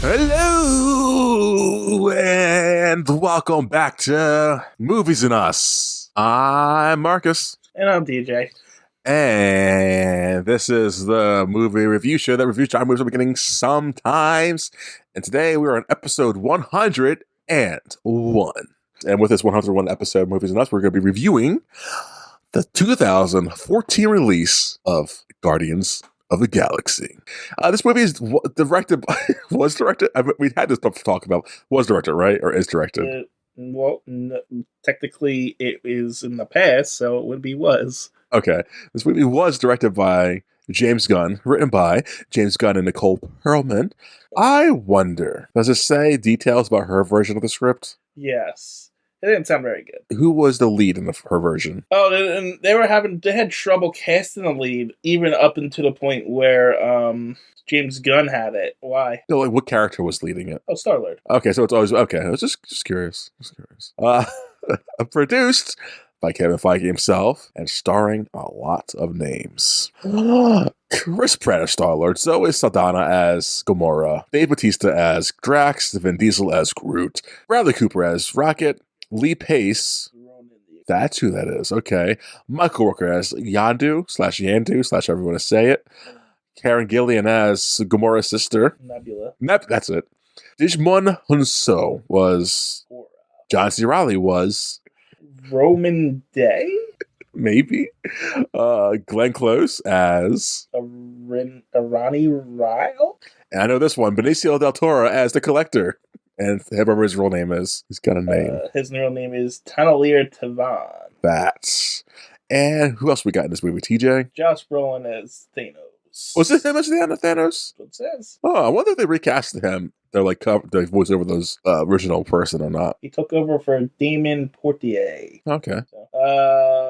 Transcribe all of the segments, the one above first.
Hello and welcome back to Movies and Us. I'm Marcus, And I'm DJ. and this is the movie review show that reviews genre movies at the beginning sometimes. And today we are on episode 101. And with this 101 episode of Movies and Us, we're going to be reviewing the 2014 release of Guardians of the Galaxy. This movie is directed by, was directed, we had this stuff to talk about, was directed, right? Or is directed? Technically it is in the past, so it would be was. Okay. This movie was directed by James Gunn, written by James Gunn and Nicole Perlman. I wonder, does it say details about her version of the script? Yes. It didn't sound very good. Who was the lead in her version? Oh, and they had trouble casting the lead, even up until the point where James Gunn had it. Why? No, like what character was leading it? Oh, Star-Lord. Okay, so it's always okay. I was just curious. Produced by Kevin Feige himself and starring a lot of names. Chris Pratt as Star-Lord, Zoe Saldana as Gamora, Dave Bautista as Drax, Vin Diesel as Groot, Bradley Cooper as Rocket, Lee Pace. That's who that is. Okay. Michael Rooker as Yandu however you want to say it. Karen Gillan as Gamora's sister. Nebula. That's it. Digimon Hunso was. John C. Reilly was. Roman Day? Maybe. Glenn Close as. Arani Ryle? And I know this one. Benicio del Toro as the Collector. And whatever his real name is. He's got a name. His real name is Tanalir Tavan. That's. And who else we got in this movie, TJ? Josh Brolin as Thanos. Was it him as the end of Thanos? That's what it says. Oh, I wonder if they recast him. They're like they voice over those original person or not. He took over for Damon Portier. Okay. So,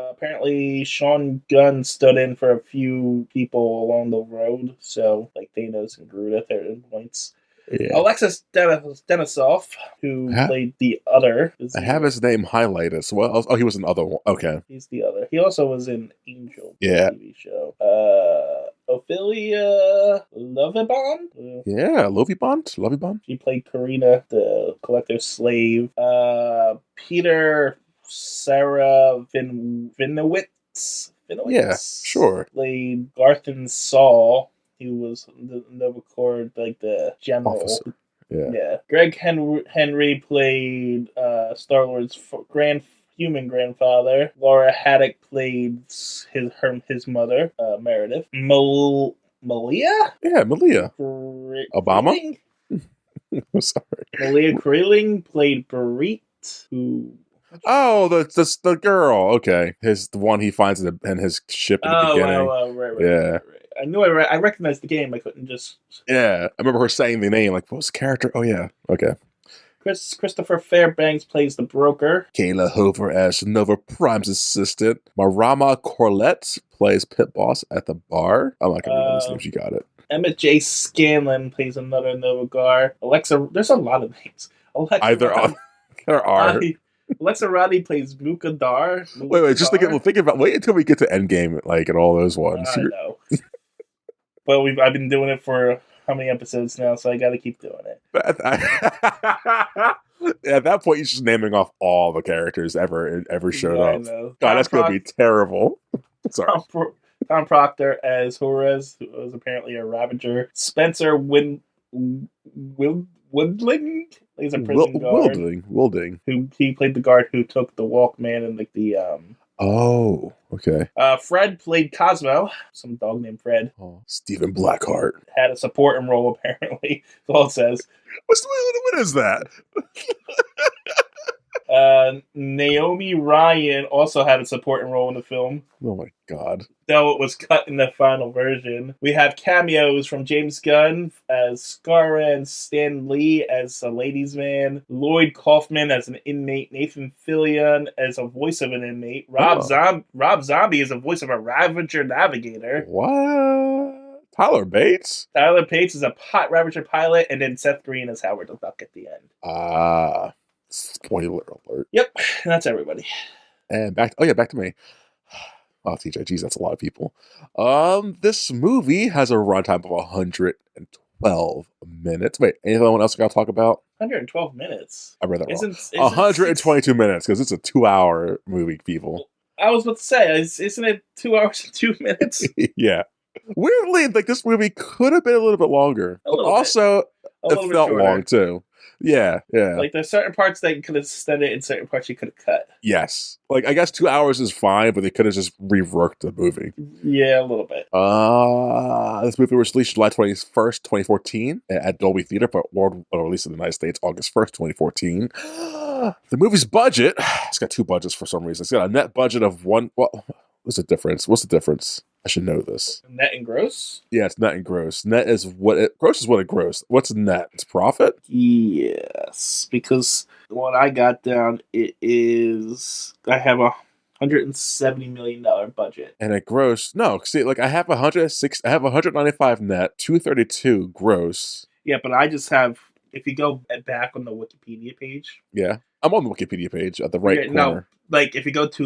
apparently Sean Gunn stood in for a few people along the road. So, like Thanos and Groot at their points. Yeah. Alexis Denisov, who played the other. I have his name highlighted. So, oh, he was in the other one. Okay. He's the other. He also was in Angel, TV show. Ophelia Lovibond? Yeah, Lovibond. She played Karina, the Collector's slave. Peter Sarah Vinowitz. Yeah, sure. Played Garthan Saul. He was the Nova Corps, like the general. Officer. Yeah. Greg Henry played Star-Lord's human grandfather. Laura Haddock played his mother, Meredith. Malia? Yeah, Malia. Obama? I'm sorry. Malia Kreling played Barit, who... Oh, the girl. Okay. The one he finds in his ship in the beginning. Right. Yeah. Right. I knew I recognized the game. I couldn't just... Yeah. I remember her saying the name. Like, what was the character? Oh, yeah. Okay. Christopher Fairbanks plays the broker. Kayla Hoover as Nova Prime's assistant. Marama Corlett plays Pit Boss at the bar. I'm not going to read all these names. You got it. Emmett J. Scanlon plays another Nova Guard. There's a lot of names. There are. Alexa Roddy plays Muka Dar. Wait, just think about. Wait until we get to Endgame, like, and all those ones. I know. But I've been doing it for how many episodes now, so I got to keep doing it. At that point, you're just naming off all the characters ever showed up. Know. God, that's going to be terrible. Sorry. Tom Proctor as Horus, who was apparently a Ravager. Spencer Woodling plays a prison guard. Wilding. Who he played the guard who took the Walkman and the Oh, okay. Fred played Cosmo. Some dog named Fred. Oh, Stephen Blackheart had a supporting role apparently. That's all it says. What is that? Naomi Ryan also had a supporting role in the film. Oh my god. Though it was cut in the final version. We have cameos from James Gunn as Scarra and Stan Lee as a ladies' man, Lloyd Kaufman as an inmate, Nathan Fillion as a voice of an inmate, Rob Zombie as a voice of a Ravager navigator. What? Tyler Bates? Tyler Bates is a Ravager pilot, and then Seth Green as Howard the Duck at the end. Spoiler alert. Yep, that's everybody. And back to me. Wow, TJ, geez, that's a lot of people. This movie has a runtime of 112 112 minutes. Wait, anyone else I got to talk about? 112 minutes. I read that wrong. Isn't 122 minutes because it's a 2-hour movie, people. I was about to say, isn't it 2 hours and 2 minutes? Yeah. Weirdly, like this movie could have been a little bit longer. A little also, bit. it felt long too. Yeah. Like there's certain parts that you could have extended and certain parts you could have cut. Yes. Like I guess 2 hours is fine, but they could have just reworked the movie. Yeah, a little bit. This movie was released July 21st, 2014 at Dolby Theater, but released in the United States August 1st, 2014. The movie's budget, it's got two budgets for some reason. It's got a net budget of one. Well, what's the difference? I should know this. Net and gross? Yeah, it's net and gross. Net is what it gross is what it gross. What's net? It's profit? Yes, because what I got down I have a $170 million budget. And it gross. No, see, like I have 195 net, 232 gross. Yeah, but I just have, if you go back on the Wikipedia page. Yeah. I'm on the Wikipedia page at the right corner. No, like if you go to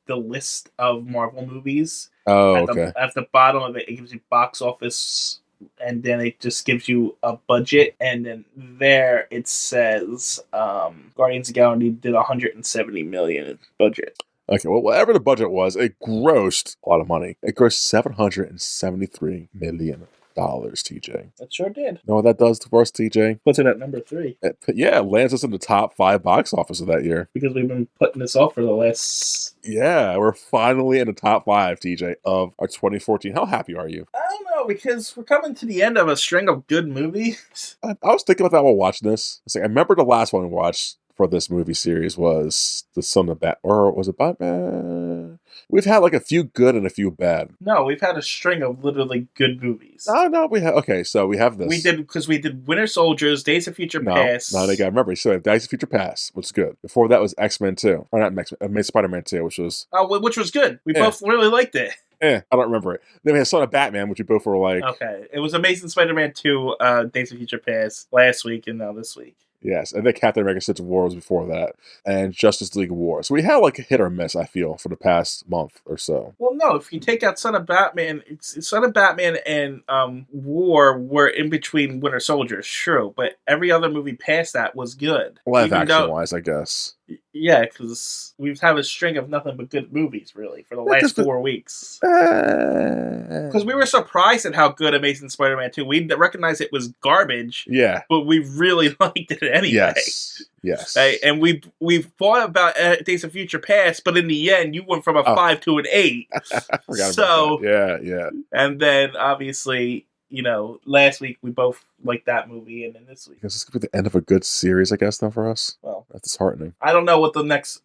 the list of Marvel movies. Oh, okay. At the bottom of it, it gives you box office, and then it just gives you a budget, and then there it says Guardians of the Galaxy did 170 million in budget. Okay, well, whatever the budget was, it grossed a lot of money. It grossed $773 million. TJ. It sure did. Know what that does to us, TJ? Puts it at number 3. It lands us in the top 5 box office of that year. Because we've been putting this off for the last... Yeah, we're finally in the top 5, TJ, of our 2014. How happy are you? I don't know, because we're coming to the end of a string of good movies. I was thinking about that while watching this. It's like, I remember the last one we watched for this movie series was the Son of Batman, or was it Batman? We've had like a few good and a few bad. No, we've had a string of literally good movies. No, we have. Okay, so we have this. We did Winter Soldiers, Days of Future Past. No, they got remember. So Days of Future Past, which is good. Before that was X-Men 2, or not X-Men, Spider-Man 2, which was which was good. We both really liked it. I don't remember it. Then we had Son of Batman, which we both were like. Okay, it was Amazing Spider-Man 2, Days of Future Past last week, and now this week. Yes, and then Captain America Civil War was before that, and Justice League War. So we had like a hit or miss, I feel, for the past month or so. Well, no, if you take out Son of Batman, Son of Batman and War were in between Winter Soldiers, sure, but every other movie past that was good. Live action wise, I guess. Yeah, because we've had a string of nothing but good movies, really, for the last 4 weeks. Because we were surprised at how good Amazing Spider-Man 2. We recognized it was garbage. Yeah. But we really liked it anyway. Yes. And we thought about Days of Future Past, but in the end, you went from a 5 to an 8. I forgot about that. Yeah. And then, obviously, last week we both liked that movie, and then this week. Because this could be the end of a good series, I guess, then for us. Well, that's disheartening. I don't know the next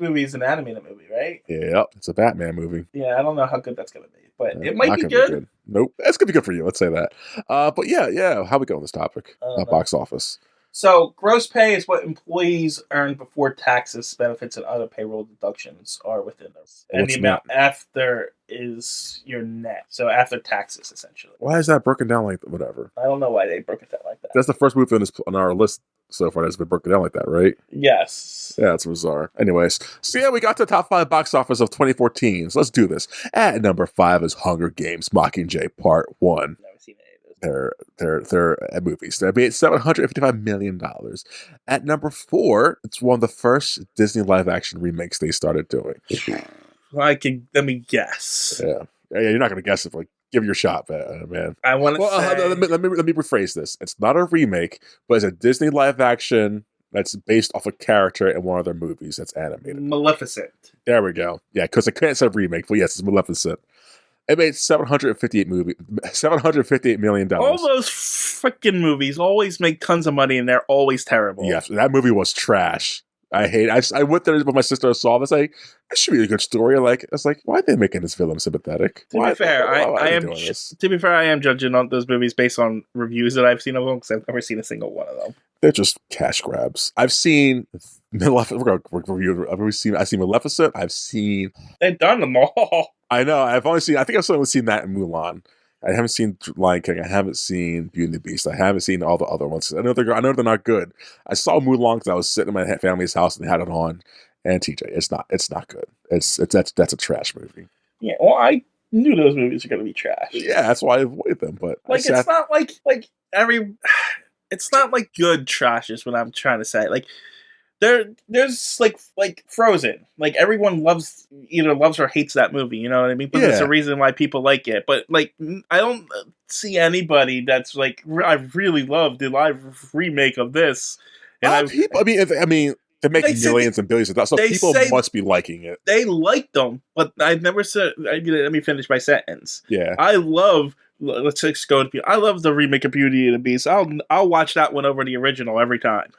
movie is an animated movie, right? Yeah, it's a Batman movie. Yeah, I don't know how good that's going to be, but it might be good. Nope, that's going to be good for you, let's say that. But yeah, how we go on this topic? Box office. So, gross pay is what employees earn before taxes, benefits, and other payroll deductions are within those. And the amount after is your net. So, after taxes, essentially. Why is that broken down like whatever? I don't know why they broke it down like that. That's the first movie on our list so far that's been broken down like that, right? Yes. Yeah, it's bizarre. Anyways, so yeah, we got to the top 5 box office of 2014. So let's do this. At number 5 is Hunger Games Mockingjay Part 1. Never seen any of those. They're movies. They made $755 million. At number 4, it's one of the first Disney live action remakes they started doing. Let me guess. Yeah, you're not gonna guess it. Like, give it your shot, man. I want to say. Let me rephrase this. It's not a remake, but it's a Disney live action that's based off a character in one of their movies that's animated. Maleficent. There we go. Yeah, because I can't say remake, but yes, it's Maleficent. It made $758 million. All those freaking movies always make tons of money, and they're always terrible. Yes, that movie was trash. I went there with my sister and saw this. Like, this should be a good story. I was like, why are they making this villain sympathetic? To be fair, I am judging on those movies based on reviews that I've seen of them because I've never seen a single one of them. They're just cash grabs. I've seen Maleficent. I've seen Maleficent. They've done them all. I know. I think I've only seen that in Mulan. I haven't seen Lion King. I haven't seen Beauty and the Beast. I haven't seen all the other ones. I know they're not good. I saw Mulan because I was sitting in my family's house and they had it on. And TJ, it's not good. That's a trash movie. Yeah, well, I knew those movies were gonna be trash. Yeah, that's why I avoid them. But Like it's not like every. It's not like good trash is what I'm trying to say. Like there's like Frozen. Like everyone either loves or hates that movie. You know what I mean? But there's a reason why people like it. But like I don't see anybody that's like I really love the live remake of this. And people. I mean, they make millions and billions of dollars, so people must be liking it. They like them, but I've never said. Let me finish my sentence. Yeah, I love. Let's just go to. I love the remake of Beauty and the Beast. I'll watch that one over the original every time.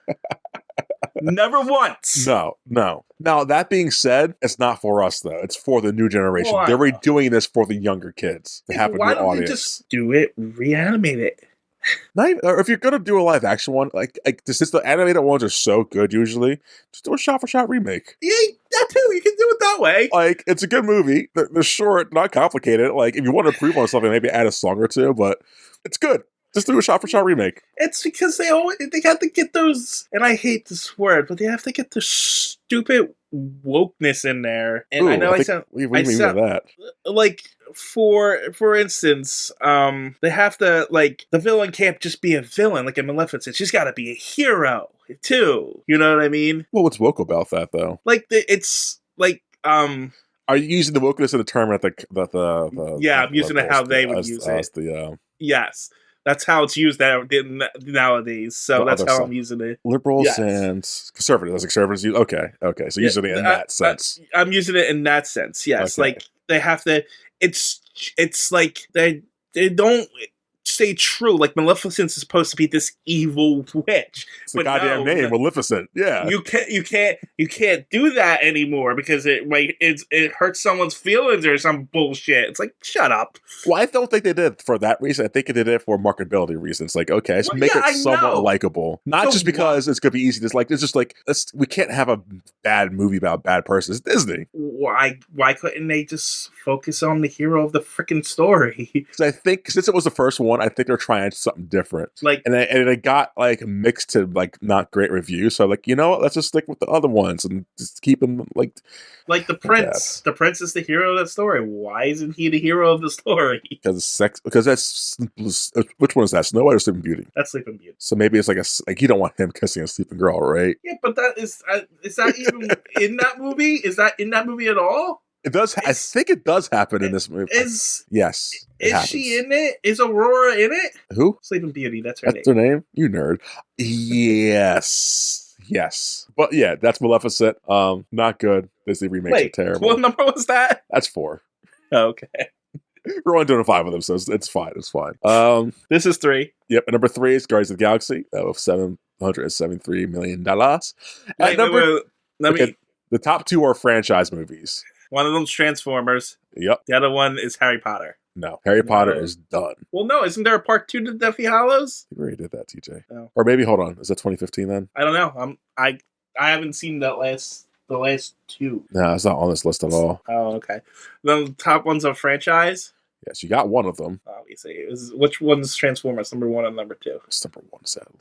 Never once. No. Now that being said, it's not for us though. It's for the new generation. They're redoing this for the younger kids to have a new audience. Why don't you just do it? Reanimate it. Or if you're gonna do a live action one, like since the animated ones are so good, usually just do a shot for shot remake. Yeah, that too. You can do it that way. Like it's a good movie. They're short, not complicated. Like if you want to improve on something, maybe add a song or two, but it's good. Just do a shot for shot remake. It's because they have to get those, and I hate this word, but they have to get the stupid wokeness in there. And I know we mean that. Like for instance, they have to like the villain can't just be a villain like in Maleficent. She's got to be a hero too. You know what I mean? Well, what's woke about that though? Like it's like Are you using the wokeness in the term that the yeah, I'm using it how they would use it. Yes. That's how it's used nowadays. So that's how I'm using it. Liberals and conservatives. As conservatives use. Okay. So using it in that sense. I'm using it in that sense. Yes. Okay. Like they have to. It's like they don't stay true. Like Maleficent is supposed to be this evil witch. It's the goddamn name, Maleficent. Yeah. You can't do that anymore because it hurts someone's feelings or some bullshit. It's like shut up. Well, I don't think they did for that reason. I think they did it for marketability reasons. Like, okay, let's make it somewhat likable. Not just because it's gonna be easy. It's just like we can't have a bad movie about bad person. It's Disney. Why couldn't they just focus on the hero of the freaking story? Because I think since it was the first one, I think they're trying something different. Like, and it got like mixed to like not great reviews. So like, you know what? Let's just stick with the other ones and just keep them like the prince. The prince is the hero of that story. Why isn't he the hero of the story? Because that's which one is that? Snow White or Sleeping Beauty? That's Sleeping Beauty. So maybe it's like you don't want him kissing a sleeping girl, right? Yeah, but that is that even in that movie? Is that in that movie at all? It does. I think it does happen in this movie. Yes. Is she in it? Is Aurora in it? Who? Sleeping Beauty. That's her name. That's her name? You nerd. Yes. But yeah, that's Maleficent. Not good. Disney remakes are terrible. What number was that? That's 4. Oh, okay. We're only doing 5 of them, so it's fine. This is 3. Yep. And number 3 is Guardians of the Galaxy of $773 million. The top 2 are franchise movies. One of them's Transformers. Yep. The other one is Harry Potter. No, Harry Potter is done. Well, no, isn't there a part 2 to Deathly Hallows? We already did that, TJ. Oh. Or maybe hold on, is that 2015 then? I don't know. I haven't seen the last 2. No, it's not on this list at all. Oh, okay. The top one's a franchise. Yes, you got one of them. Obviously, which one's Transformers? Number 1 and number 2. It's number 1, sadly.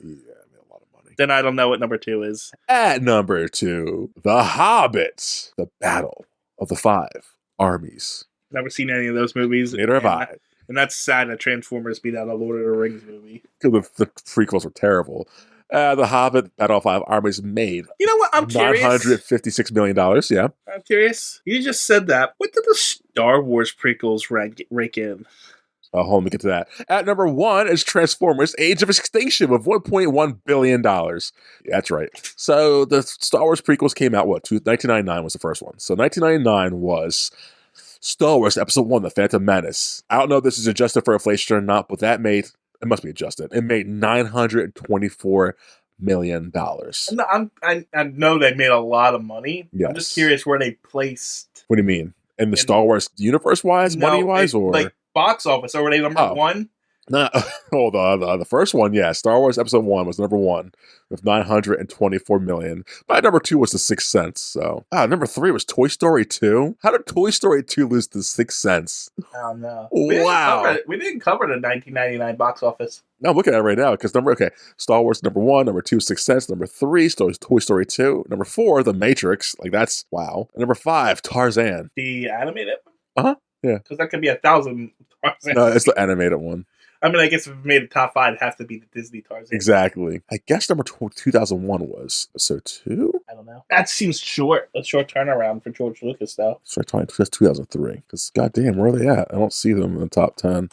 Yeah, I made a lot of money. Then I don't know what number 2 is. At number 2, The Hobbit: The Battle of the 5 Armies. Never seen any of those movies. Neither have I. And that's sad that Transformers beat out a Lord of the Rings movie. Because the prequels were terrible. The Hobbit: Battle of 5 Armies made. You know what? I'm curious. $956 million, yeah. I'm curious. You just said that. What did the Star Wars prequels rake in? Hold on, let me get to that. At number 1 is Transformers: Age of Extinction with $1.1 billion. Yeah, that's right. So the Star Wars prequels came out, 1999 was the first one. So 1999 was Star Wars Episode 1, The Phantom Menace. I don't know if this is adjusted for inflation or not, but it must be adjusted. It made $924 million. No, I know they made a lot of money. Yes. I'm just curious where they placed. What do you mean? In the Star Wars universe-wise, money-wise, or like box office? Or were they number 1? No, the first one, yeah. Star Wars Episode 1 was number 1 with $924 million. My number 2 was The Sixth Sense. So, number 3 was Toy Story 2. How did Toy Story 2 lose The Sixth Sense? Oh no! Wow, we didn't cover the 1999 box office. No, I'm looking at it right now because Star Wars number 1, number 2, Sixth Sense, number 3, Toy Story 2, number 4, The Matrix. Like that's wow. And number 5, Tarzan. The animated one. Yeah. Because that could be 1,000 Tarzan. No, it's the animated one. I mean, I guess if it made a top 5, it'd have to be the Disney Tarzan. Exactly. I guess number 2001 was episode 2? I don't know. That seems short. A short turnaround for George Lucas, though. Sorry, that's 2003. Because, goddamn, where are they at? I don't see them in the top 10.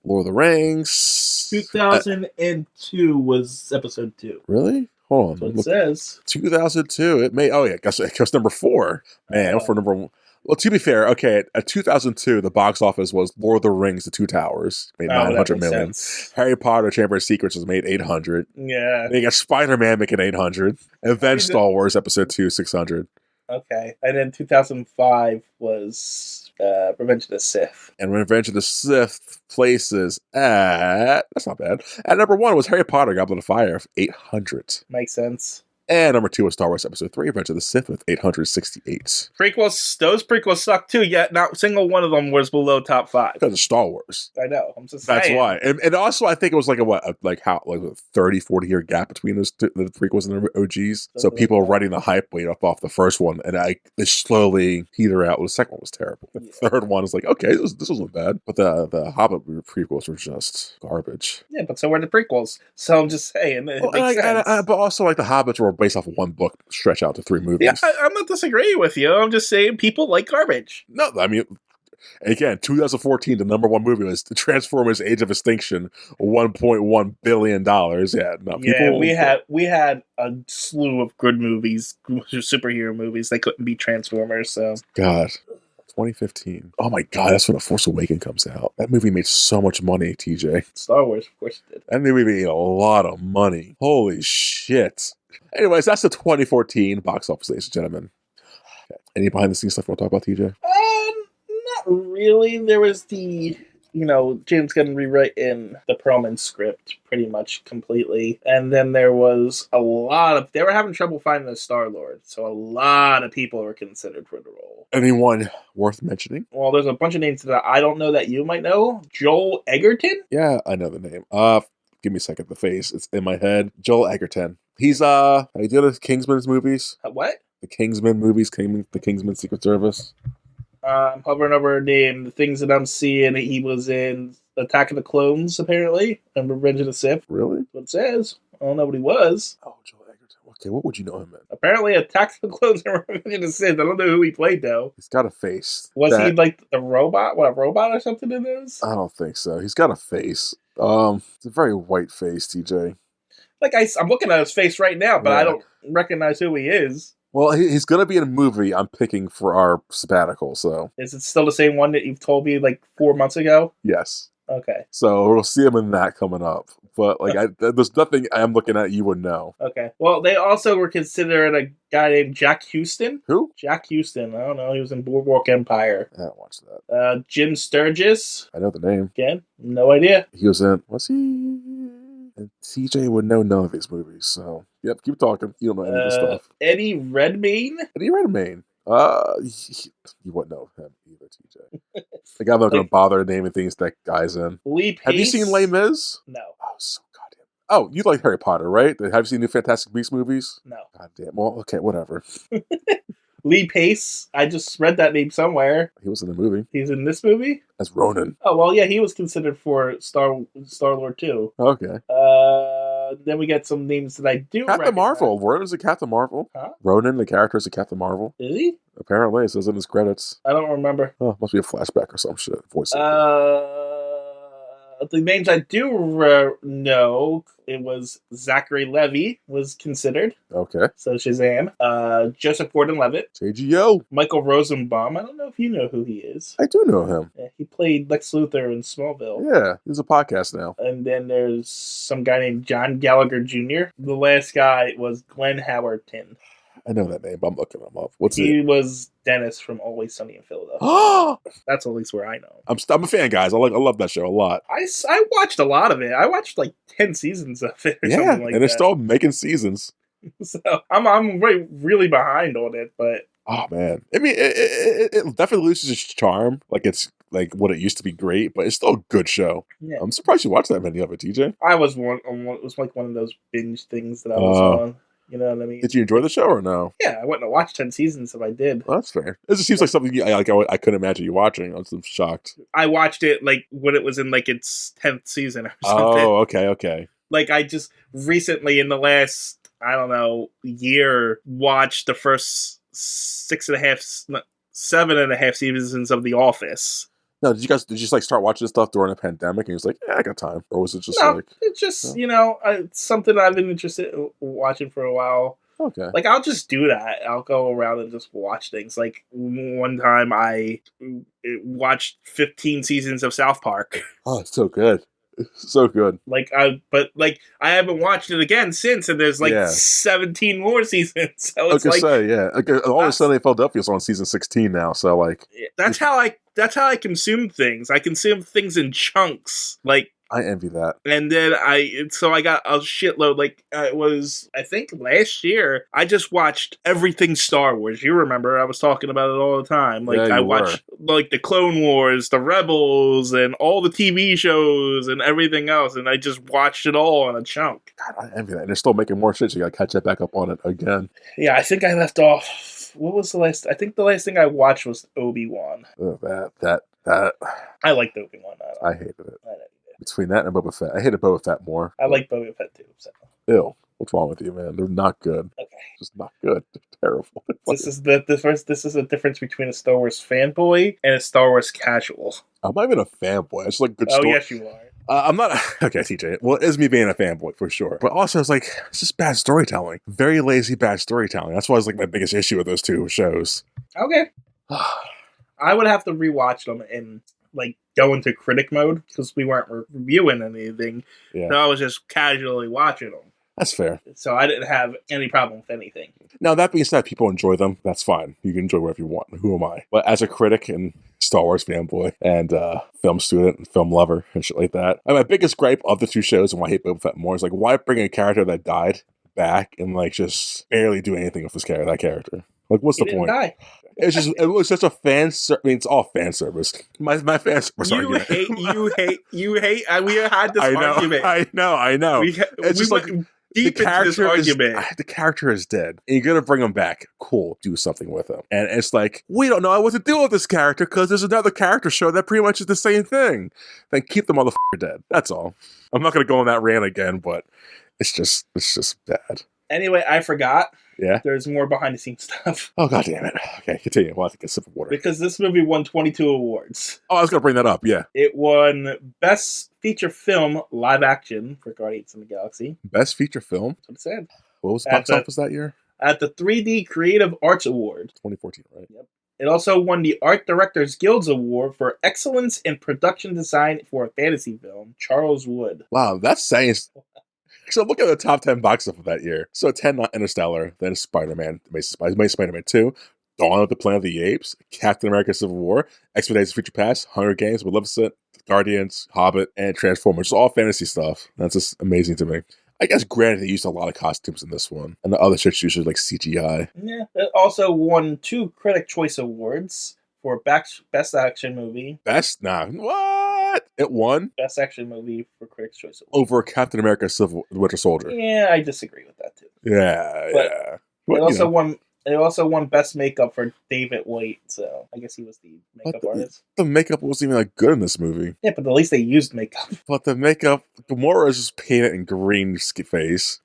Lord of the Rings. 2002 was episode 2. Really? Hold on. That's what it says. 2002. It may. Oh yeah, it goes number 4. Man, for number 1. Well, to be fair, okay, at 2002, the box office was Lord of the Rings: The Two Towers, made 900 million. Sense. Harry Potter: Chamber of Secrets was made 800. Yeah. Then you got Spider-Man making 800, and then Star Wars Episode 2 600. Okay, and then 2005 was Revenge of the Sith. And Revenge of the Sith places at, that's not bad. At number 1 was Harry Potter: Goblet of Fire, 800. Makes sense. And number 2 was Star Wars Episode 3, Revenge of the Sith, with 868. Prequels, those prequels suck too, yet not single one of them was below top 5. Because of Star Wars. I know, I'm just That's saying. why. And also, I think it was like a 30, 40 year gap between the prequels and the OGs. So people were riding the hype weight up off the first one, and they slowly peter out. Well, the second one was terrible. The third one was like, okay, this wasn't bad. But the Hobbit prequels were just garbage. Yeah, but so were the prequels. So I'm just saying, it makes sense. But also, like, the Hobbits were based off of one book, stretch out to 3 movies. Yeah, I'm not disagreeing with you. I'm just saying people like garbage. No, I mean, again, 2014, the number 1 movie was Transformers: Age of Extinction, $1.1 billion. Yeah, no, people. Yeah, we had a slew of good movies, superhero movies. They couldn't be Transformers. So God. 2015. Oh my God, that's when The Force Awakens comes out. That movie made so much money, TJ. Star Wars, of course, it did. That movie made a lot of money. Holy shit. Anyways, that's the 2014 box office, ladies and gentlemen. Any behind the scenes stuff you want to talk about, TJ? Not really. There was the, James Gunn rewriting the Perlman script pretty much completely. And then there was they were having trouble finding a Star-Lord. So a lot of people were considered for the role. Anyone worth mentioning? Well, there's a bunch of names that I don't know that you might know. Joel Edgerton? Yeah, I know the name. Give me a second. The face. It's in my head. Joel Edgerton. He's, he did the Kingsman's movies. What? The Kingsman movies, the Kingsman Secret Service. I'm hovering over a name. The things that I'm seeing, he was in Attack of the Clones, apparently, and Revenge of the Sith. Really? That's what it says. I don't know what he was. Oh, Joel Edgerton. Okay, what would you know him in? Apparently, Attack of the Clones and Revenge of the Sith. I don't know who he played, though. He's got a face. Was he like the robot? What, a robot or something in this? I don't think so. He's got a face. It's a very white face, TJ. Like, I'm looking at his face right now, but Yeah. I don't recognize who he is. Well, he's going to be in a movie I'm picking for our sabbatical, so Is it still the same one that you've told me like 4 months ago? yes. Okay. So we'll see him in that coming up. But like, there's nothing I'm looking at you would know. Okay. Well, they also were considering a guy named Jack Houston. Who? Jack Houston. I don't know. He was in Boardwalk Empire. I haven't watched that. Jim Sturgis. I know the name. Again, no idea. He was in. Was he? And TJ would know none of these movies. So yep, keep talking. You don't know any of this stuff. Eddie Redmayne. Eddie Redmayne. You wouldn't know him either, TJ. Like, I'm not going to bother naming things that guy's in. Lee Pace. Have you seen Les Mis? No. Oh, so goddamn. Oh, you like Harry Potter, right? Have you seen the Fantastic Beasts movies? No. Goddamn. Well, okay, whatever. Lee Pace. I just read that name somewhere. He was in the movie He's in this movie? as Ronan. Oh, well, yeah, he was considered for Star-Lord too. Okay. Then we get some names that I do Captain recognize. Marvel. Ronan's a Captain Marvel. Huh? Ronan, the character, is a Captain Marvel. Is he? Apparently, it says in his credits. I don't remember. Oh, must be a flashback or some shit. Voice. The names I do know, it was Zachary Levi was considered. Okay. So Shazam. Joseph Gordon-Levitt. JGO. Michael Rosenbaum. I don't know if you know who he is. I do know him. Yeah, he played Lex Luthor in Smallville. Yeah, he's a podcast now. And then there's some guy named John Gallagher Jr. The last guy was Glenn Howerton. I know that name, but I'm looking him up. What's He it? was Dennis from Always Sunny in Philadelphia. Oh, That's at least where I know. I'm a fan, guys. I love that show a lot. I watched a lot of it. I watched like 10 seasons of it or Yeah, something like and that. they're still making seasons. So I'm really behind on it, but Oh man, I mean, it definitely loses its charm. Like, it's like what it used to be great, but it's still a good show. yeah. I'm surprised you watched that many of it, TJ. I was it was like one of those binge things that I was on. You know what I mean? Did you enjoy the show or no? Yeah, I wouldn't have watched 10 seasons if I did. Well, that's fair. It just seems like something I couldn't imagine you watching. I was shocked. I watched it like when it was in like its 10th season or something. Oh, okay. Like I just recently in the last, I don't know, year watched the first 7.5 seasons of The Office. No, did you just like start watching this stuff during the pandemic and you was like, yeah, I got time? Or was it just No, like it's just, it's something I've been interested in watching for a while. okay. Like, I'll just do that. I'll go around and just watch things. Like, one time I watched 15 seasons of South Park. Oh, it's so good. So good. I haven't watched it again since, and there's 17 more seasons. So it's Like all of a sudden Philadelphia's on season 16 now. So like that's how I consume things. I consume things in chunks. Like I envy that. And then I got a shitload. Like it was, I think last year, I just watched everything Star Wars. You remember I was talking about it all the time. Like I watched like the Clone Wars, the Rebels, and all the TV shows and everything else. And I just watched it all in a chunk. God, I envy that. And they're still making more shit. So you got to catch that back up on it again. Yeah, I think I left off. What was the last? I think the last thing I watched was Obi-Wan. That. I liked Obi-Wan. I hated it. Between that and Boba Fett. I hated Boba Fett more. I like Boba Fett too. So. Ew. What's wrong with you, man? They're not good. Okay. Just not good. They're terrible. This is the difference between a Star Wars fanboy and a Star Wars casual. I'm not even a fanboy. It's like good story. Oh, yes, you are. I'm not. Okay, TJ. Well, it is me being a fanboy for sure. But also, it's like, it's just bad storytelling. Very lazy, bad storytelling. That's why it's like my biggest issue with those two shows. Okay. I would have to rewatch them and like go into critic mode because we weren't reviewing anything. Yeah. So I was just casually watching them. That's fair. So I didn't have any problem with anything. Now, that being said, people enjoy them. That's fine. You can enjoy whatever you want. Who am I? But as a critic and Star Wars fanboy and film student and film lover and shit like that, my biggest gripe of the two shows and why I hate Boba Fett more is like, why bring a character that died back and like just barely do anything with that character? Like, what's the point? Die. It was such a it's all fan service. My fan service argument. You hate. We had this argument. I know. It's just like deep into this argument. The character is dead. And you're gonna bring him back. Cool, do something with him. And it's like, we don't know what to do with this character because there's another character show that pretty much is the same thing. Then keep the motherfucker dead. That's all. I'm not gonna go on that rant again, but it's just bad. Anyway, I forgot. Yeah? There's more behind the scenes stuff. Oh, god damn it. Okay, continue. We'll have to get a sip of water. Because this movie won 22 awards. Oh, I was going to bring that up, yeah. It won Best Feature Film Live Action for Guardians of the Galaxy. Best Feature Film? That's what it said. What was the box office that year? At the 3D Creative Arts Award. 2014, right? Yep. It also won the Art Directors Guild's Award for Excellence in Production Design for a Fantasy Film, Charles Wood. Wow, that's saying... So look at the top 10 box office of that year. So 10, not Interstellar, then Spider-Man, Amazing Spider-Man 2, Dawn of the Planet of the Apes, Captain America Civil War, Expeditions of Future Past, Hunger Games, Maleficent, Guardians, Hobbit, and Transformers. It's all fantasy stuff. That's just amazing to me. I guess granted they used a lot of costumes in this one. And the other shit's usually like CGI. Yeah. It also won 2 Critic Choice Awards for Best Action Movie. Best? Nah. What? It won? Best Action Movie for Critics' Choice Award. Over Captain America Winter Soldier. Yeah, I disagree with that too. Yeah. It also won Best Makeup for David White, so I guess he was the makeup artist. The makeup wasn't even like good in this movie. Yeah, but at least they used makeup. But the makeup, Gamora is just painted in green face.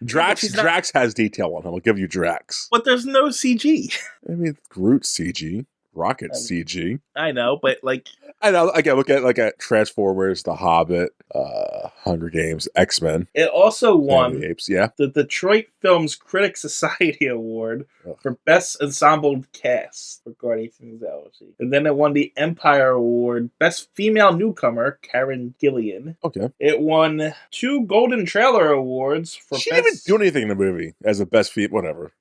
Drax has detail on him. I'll give you Drax. But there's no CG. I mean, Groot CG. Rocket CG. I know, but like... I know, again, look at Transformers, The Hobbit, Hunger Games, X-Men. It also won the Apes, yeah. the Detroit Films Critics Society Award for Best Ensemble Cast for Guardians of the Galaxy. And then it won the Empire Award Best Female Newcomer, Karen Gillan. Okay. It won 2 Golden Trailer Awards for She didn't even do anything in the movie as a best female, whatever.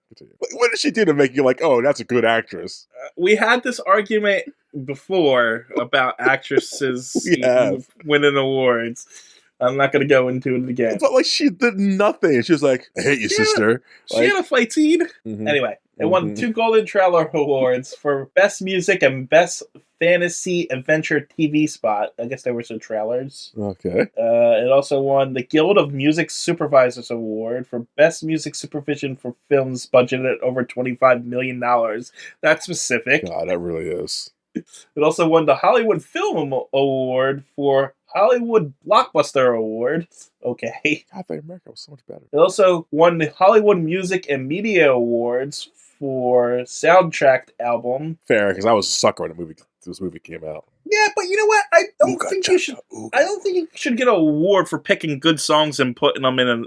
What did she do to make you like, oh, that's a good actress? We had this argument before about actresses winning awards. I'm not going to go into it again. But like, she did nothing. She was like, I hate you, sister. She had a fight scene. Mm-hmm. Anyway, it won 2 Golden Trailer Awards for Best Music and Best Fantasy Adventure TV spot. I guess there were some trailers. Okay. It also won the Guild of Music Supervisors Award for Best Music Supervision for films budgeted at over $25 million. That's specific. God, that really is. It also won the Hollywood Film Award for Hollywood Blockbuster Award. Okay. God, America was so much better. It also won the Hollywood Music and Media Awards for soundtrack album. Fair, because I was a sucker when this movie came out. Yeah, but you know what? I don't think you should get an award for picking good songs and putting them in a.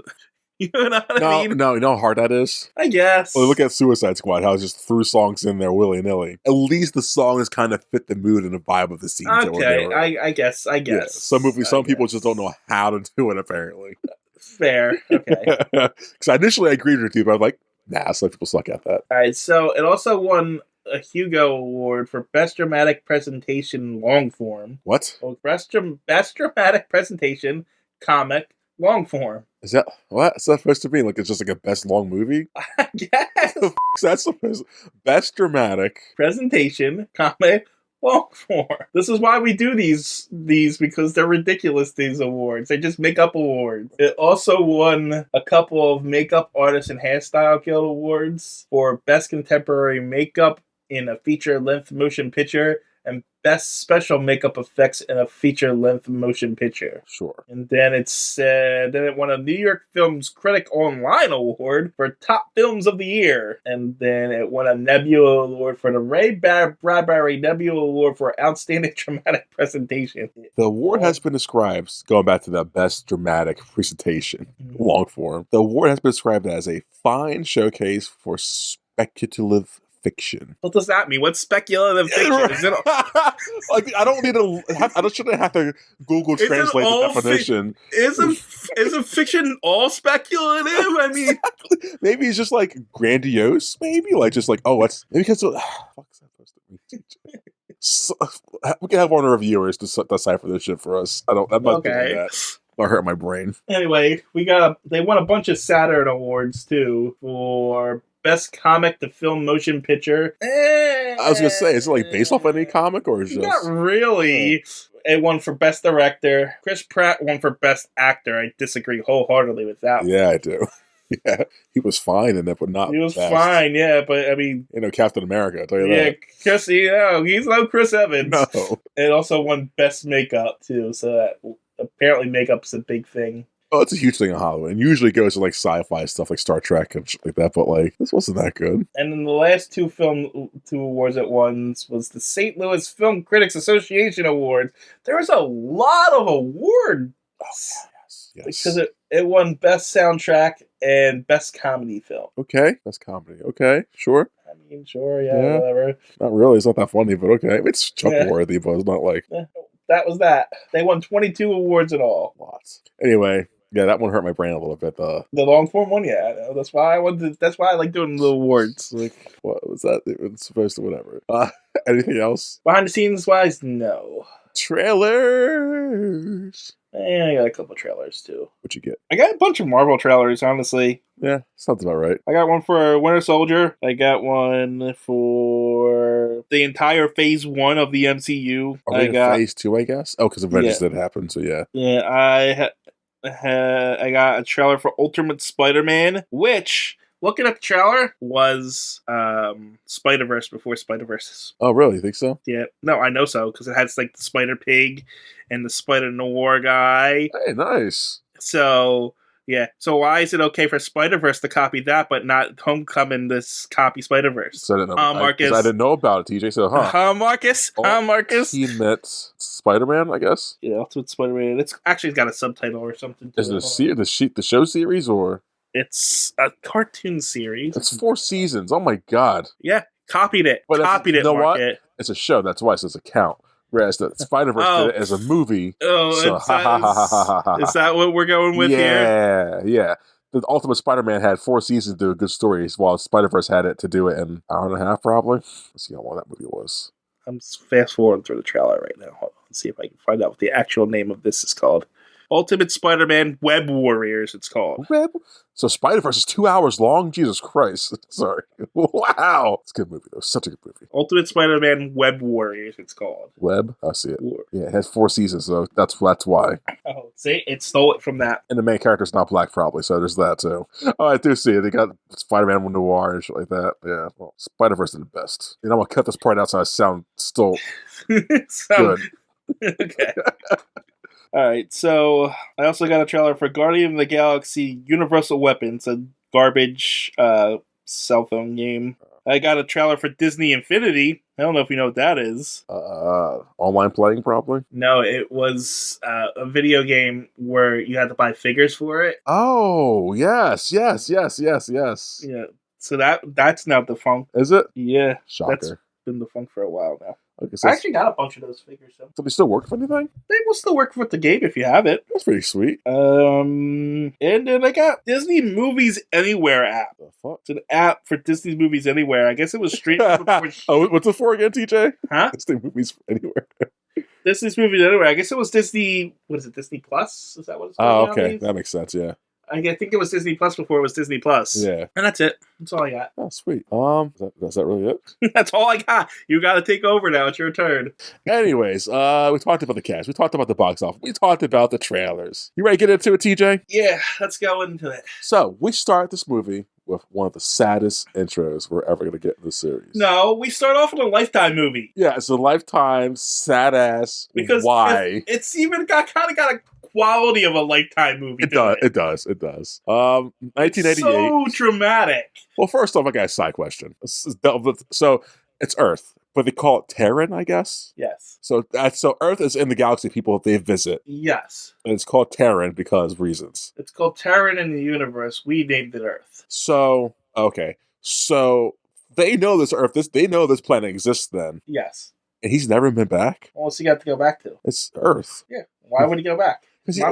You know what I mean? No, you know how hard that is? I guess. Well, look at Suicide Squad, how it just threw songs in there willy-nilly. At least the songs kind of fit the mood and the vibe of the scenes. Okay, I guess. Yeah, some people just don't know how to do it, apparently. Fair, okay. Because initially I agreed with you, but I'm like, nah, some people suck at that. Alright, so it also won a Hugo Award for Best Dramatic Presentation Long Form. What? Well, Best Dramatic Presentation Comic Long Form. Is that what? Is that supposed to mean? Like it's just like a best long movie? I guess. That's supposed best dramatic presentation comic long form. This is why we do these because they're ridiculous. These awards, they just make up awards. It also won a couple of Makeup Artists and Hairstyle Guild awards for best contemporary makeup in a feature-length motion picture and best special makeup effects in a feature-length motion picture. Sure. And then it won a New York Films Critic Online Award for top films of the year. And then it won a Nebula Award for the Ray Bradbury Nebula Award for outstanding dramatic presentation. The award has been described, going back to the best dramatic presentation, long form. The award has been described as a fine showcase for speculative fiction. What does that mean? What's speculative fiction? Is it like I don't need to. I shouldn't have to Google translate the definition. Isn't fiction all speculative? I mean, exactly. Maybe it's just like grandiose. Maybe like just like what's maybe because what's that supposed to mean? So, we can have one of our viewers to decipher this shit for us. I'm not doing that. I'll hurt my brain. Anyway, they won a bunch of Saturn awards too for best comic to film motion picture. I was gonna say, is it like based off any comic or is it just not really? It won for best director. Chris Pratt won for best actor. I disagree wholeheartedly with that. Yeah, I do. Yeah, he was fine in it, but not. He was fine, yeah, but I mean, Captain America. I'll tell you that. Chris, he's no Chris Evans. No. It also won best makeup too, so that apparently makeup's a big thing. Oh, it's a huge thing in Hollywood, and usually goes to like sci-fi stuff, like Star Trek and shit like that. But like, this wasn't that good. And then the last two awards it won was the St. Louis Film Critics Association Awards. There was a lot of awards. Oh, yes. Because it won best soundtrack and best comedy film. Okay, best comedy. Okay, sure. I mean, sure, yeah. Whatever. Not really. It's not that funny, but okay. It's chuckle-worthy, but it's not like. That was that. They won 22 awards in all. Lots. Anyway. Yeah, that one hurt my brain a little bit. The long form one, yeah, I know. That's why I like doing the awards. Like, what was that? It was supposed to whatever. Anything else? Behind the scenes wise, no. Trailers. I got a couple trailers too. What'd you get? I got a bunch of Marvel trailers, honestly. Yeah, sounds about right. I got one for Winter Soldier. I got one for the entire Phase 1 of the MCU. I got Phase 2, I guess. Oh, because Avengers did happen, so yeah. Yeah, I got a trailer for Ultimate Spider-Man, which, looking at the trailer, was Spider-Verse before Spider-Verse. Oh, really? You think so? Yeah. No, I know so, because it has like the Spider-Pig and the Spider-Noir guy. Hey, nice. So, yeah. So why is it okay for Spider-Verse to copy that, but not Homecoming to copy Spider-Verse? So I didn't know. Marcus. I didn't know about it. TJ said, Marcus. Marcus. He met Spider-Man, I guess. Yeah, Ultimate Spider-Man. It's got a subtitle or something. Is it the show series or? It's a cartoon series. It's 4 seasons. Oh my god. Yeah, copied it. But copied it. You know what? It's a show. That's why it says account. Whereas the Spider-Verse did it as a movie. Oh, so, is that what we're going with here? Yeah. The Ultimate Spider-Man had 4 seasons to do good stories, while Spider-Verse had it to do it in an hour and a half, probably. Let's see how long that movie was. I'm fast forwarding through the trailer right now. Hold on, let's see if I can find out what the actual name of this is called. Ultimate Spider-Man Web Warriors, it's called. Web. So Spider-Verse is 2 hours long? Jesus Christ. Sorry. Wow. It's a good movie, though. Such a good movie. Ultimate Spider-Man Web Warriors, it's called. Web? I see it. Yeah, it has 4 seasons, so that's why. Oh, see? It stole it from that. And the main character's not black, probably, so there's that, too. Oh, I do see it. They got Spider-Man Noir and shit like that. Yeah, well, Spider-Verse is the best. You know, I'm going to cut this part out so I sound still good. Okay. All right, so I also got a trailer for Guardian of the Galaxy Universal Weapons, a garbage cell phone game. I got a trailer for Disney Infinity. I don't know if you know what that is. Online playing, probably? No, it was a video game where you had to buy figures for it. Oh, yes. Yeah, so that's now defunct. is it? Yeah, Shocker. that's been defunct for a while now. Okay, so I actually got a bunch of those figures. So they still work for anything? they will still work with the game if you have it. That's pretty sweet. And then I got Disney Movies Anywhere app. The fuck? It's an app for Disney Movies Anywhere. I guess it was streamed before. Oh, what's it for again, TJ? Huh? Disney Movies Anywhere. Disney's Movies Anywhere. I guess it was Disney. What is it? Disney Plus? Is that what it's called? Oh, okay. nowadays? That makes sense, yeah. I think it was Disney Plus before it was Disney Plus. Yeah. And that's it. That's all I got. Oh, sweet. Is that really it? That's all I got. You got to take over now. It's your turn. Anyways, we talked about the cast. We talked about the box office. We talked about the trailers. You ready to get into it, TJ? Yeah, let's go into it. So, we start this movie with one of the saddest intros we're ever going to get in the series. No, we start off with a Lifetime movie. Yeah, it's a Lifetime sad-ass. Because why? It's even got a quality of a Lifetime movie. It does. 1988. So dramatic. Well, first off, I got a side question. So, it's Earth, but they call it Terran, I guess? Yes. So Earth is in the galaxy people they visit. Yes. And it's called Terran because reasons. It's called Terran in the universe. We named it Earth. So, okay. So, they know this Earth, they know this planet exists then. Yes. And he's never been back? What's he got to go back to? It's Earth. Yeah. Why would he go back? Because he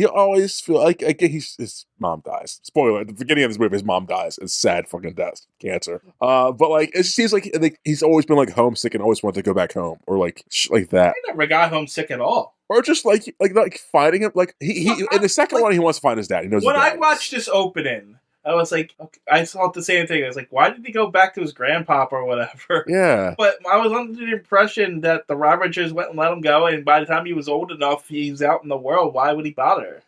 always feel like his mom dies. Spoiler: at the beginning of this movie, his mom dies. It's sad fucking death, cancer. But like it seems like he's always been like homesick and always wanted to go back home or like like that. I never got homesick at all. Or just like finding him. Like he in the second one, he wants to find his dad. He knows. When I watched this opening, I was like, okay, I thought the same thing. I was like, why did he go back to his grandpapa or whatever? Yeah. But I was under the impression that the Ravagers went and let him go, and by the time he was old enough, he's out in the world. Why would he bother?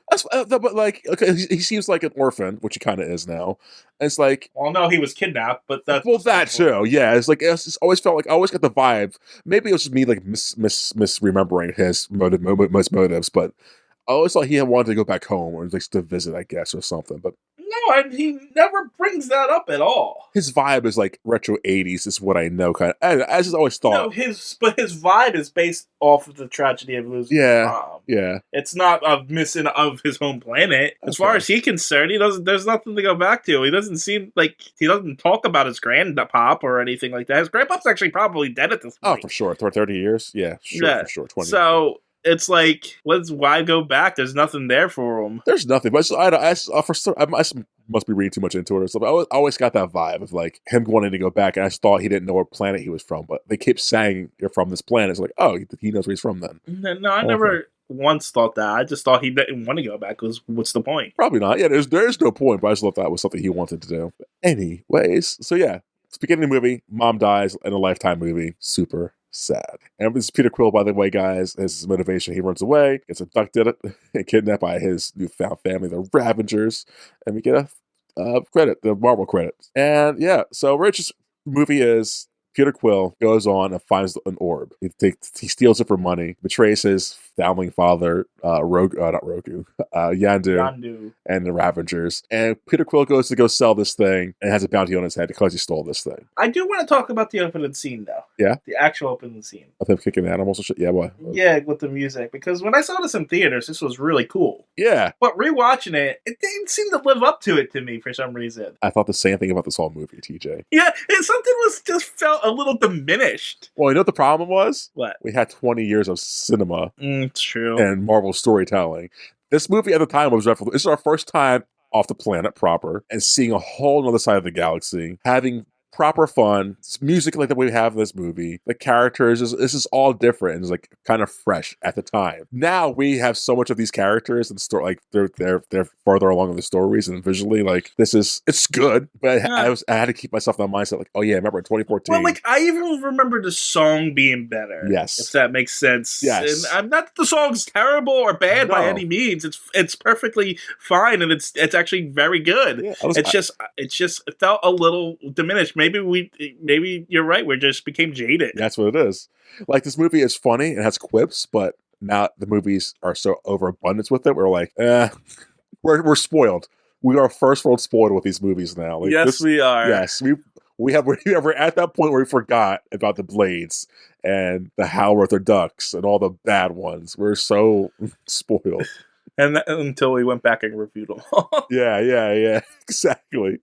But like, okay, he seems like an orphan, which he kind of is now. And it's like, well, no, he was kidnapped, but that's that too. Yeah, it's like it's always felt like I always got the vibe. Maybe it was just me like misremembering his most motives, but I always thought he had wanted to go back home or like to visit, I guess, or something. But no, he never brings that up at all. His vibe is like retro 80s, is what I know, kind of. I just always thought. No, his vibe is based off of the tragedy of losing his mom. Yeah. It's not of missing of his home planet. As far as he's concerned, there's nothing to go back to. He doesn't seem like he doesn't talk about his grandpop or anything like that. His grandpop's actually probably dead at this point. Oh, for sure. 30 years? Yeah, sure, yeah. For sure. 20 So it's like, why go back? There's nothing there for him. There's nothing. But I must be reading too much into it or something. I always got that vibe of like him wanting to go back, and I thought he didn't know what planet he was from, but they keep saying you're from this planet. It's like, oh, he knows where he's from then. No, I never once thought that. I just thought he didn't want to go back. Because what's the point? Probably not. Yeah, there's no point, but I just thought that was something he wanted to do. But anyways, so yeah, it's the beginning of the movie. Mom dies in a Lifetime movie. Super sad. And this is Peter Quill, by the way, guys. His motivation: he runs away, gets abducted, and kidnapped by his newfound family, the Ravagers, and we get a credit, the Marvel credits. And yeah, so Rich's movie is Peter Quill goes on and finds an orb. He steals it for money, betrays his foundling father, Yandu, and the Ravagers. And Peter Quill goes to go sell this thing and has a bounty on his head because he stole this thing. I do want to talk about the opening scene, though. Yeah? The actual opening scene. Of him kicking animals and shit? Yeah, what? Yeah, with the music. Because when I saw this in theaters, this was really cool. Yeah. But rewatching it, it didn't seem to live up to it to me for some reason. I thought the same thing about this whole movie, TJ. Yeah, and something just felt a little diminished. Well, you know what the problem was? What? We had 20 years of cinema. It's true. And Marvel storytelling. This movie at the time was referable. This is our first time off the planet proper and seeing a whole other side of the galaxy, having proper fun. It's music like the way we have in this movie. The characters, this is all different and it's like kind of fresh at the time. Now we have so much of these characters and story, like they're farther along in the stories and visually, like it's good. But I had to keep myself in the mindset like, oh yeah, remember in 2014. Well, like I even remember the song being better. Yes, if that makes sense. Yes, and I'm not that the song's terrible or bad by any means. It's perfectly fine and it's actually very good. Yeah, it felt a little diminished. Maybe you're right. We just became jaded. That's what it is. Like this movie is funny and has quips, but now the movies are so overabundant with it. We're like, we're spoiled. We are first world spoiled with these movies now. Like, yes, we are. Yes, we're at that point where we forgot about the Blades and the Howler Ducks and all the bad ones. We're so spoiled. And until we went back and reviewed them all. Yeah, exactly.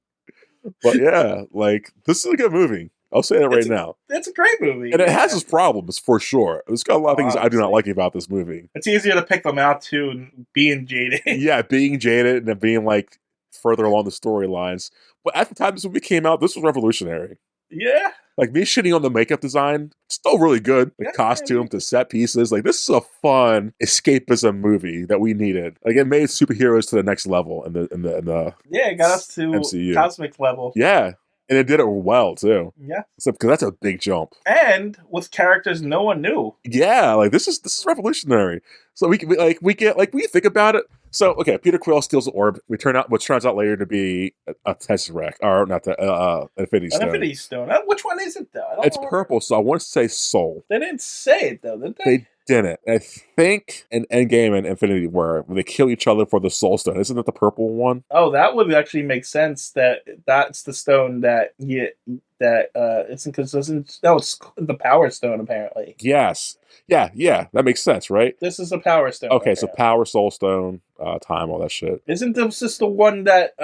But yeah, like this is a good movie. I'll say that right now. It's a great movie. And it has its problems, for sure. It's got a lot of things I do not like about this movie. It's easier to pick them out, too, being jaded. Yeah, being jaded and then being, like, further along the storylines. But at the time this movie came out, this was revolutionary. Yeah. Like, me shitting on the makeup design, still really good. The costume, the set pieces. Like, this is a fun escapism movie that we needed. Like, it made superheroes to the next level in the yeah, it got us to MCU. cosmic level. Yeah. And it did it well, too. Yeah. Because that's a big jump. And with characters no one knew. Yeah, like, this is revolutionary. So we get, when you think about it, so, okay, Peter Quill steals the orb. Which turns out later to be a Tesseract, or not the Infinity Stone. An Infinity Stone. Which one is it, though? It's purple, so I want to say Soul. They didn't say it, though, did they? They didn't. I think in Endgame and Infinity War, when they kill each other for the Soul Stone, isn't it the purple one? Oh, that would actually make sense. That's the stone that it's because it's the Power Stone apparently. Yes. Yeah, that makes sense, right? This is a Power Stone. Okay, so Power, Soul Stone, time, all that shit. Isn't this just the one that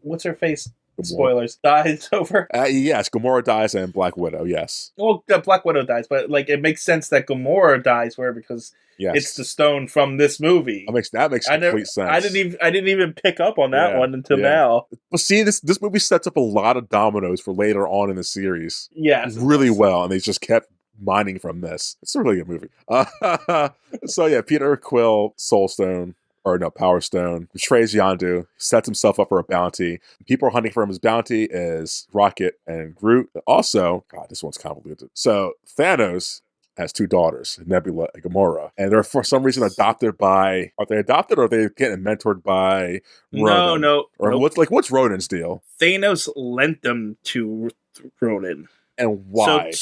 what's her face? Spoilers, dies over? Yes, Gamora dies and Black Widow, yes. Well, Black Widow dies, but like it makes sense that Gamora dies for her because it's the stone from this movie. That makes complete sense. I didn't even pick up on that one until now. But see, this movie sets up a lot of dominoes for later on in the series. Yes. Really well, and they just kept mining from this. It's a really good movie. So yeah, Peter Quill, Power Stone, betrays Yondu, sets himself up for a bounty. People are hunting for him. His bounty is Rocket and Groot. Also, God, this one's convoluted. So Thanos has two daughters, Nebula and Gamora, and they're for some reason adopted by. Are they adopted or are they getting mentored by Ronan? No. Or what's Ronan's deal? Thanos lent them to Ronan. And why?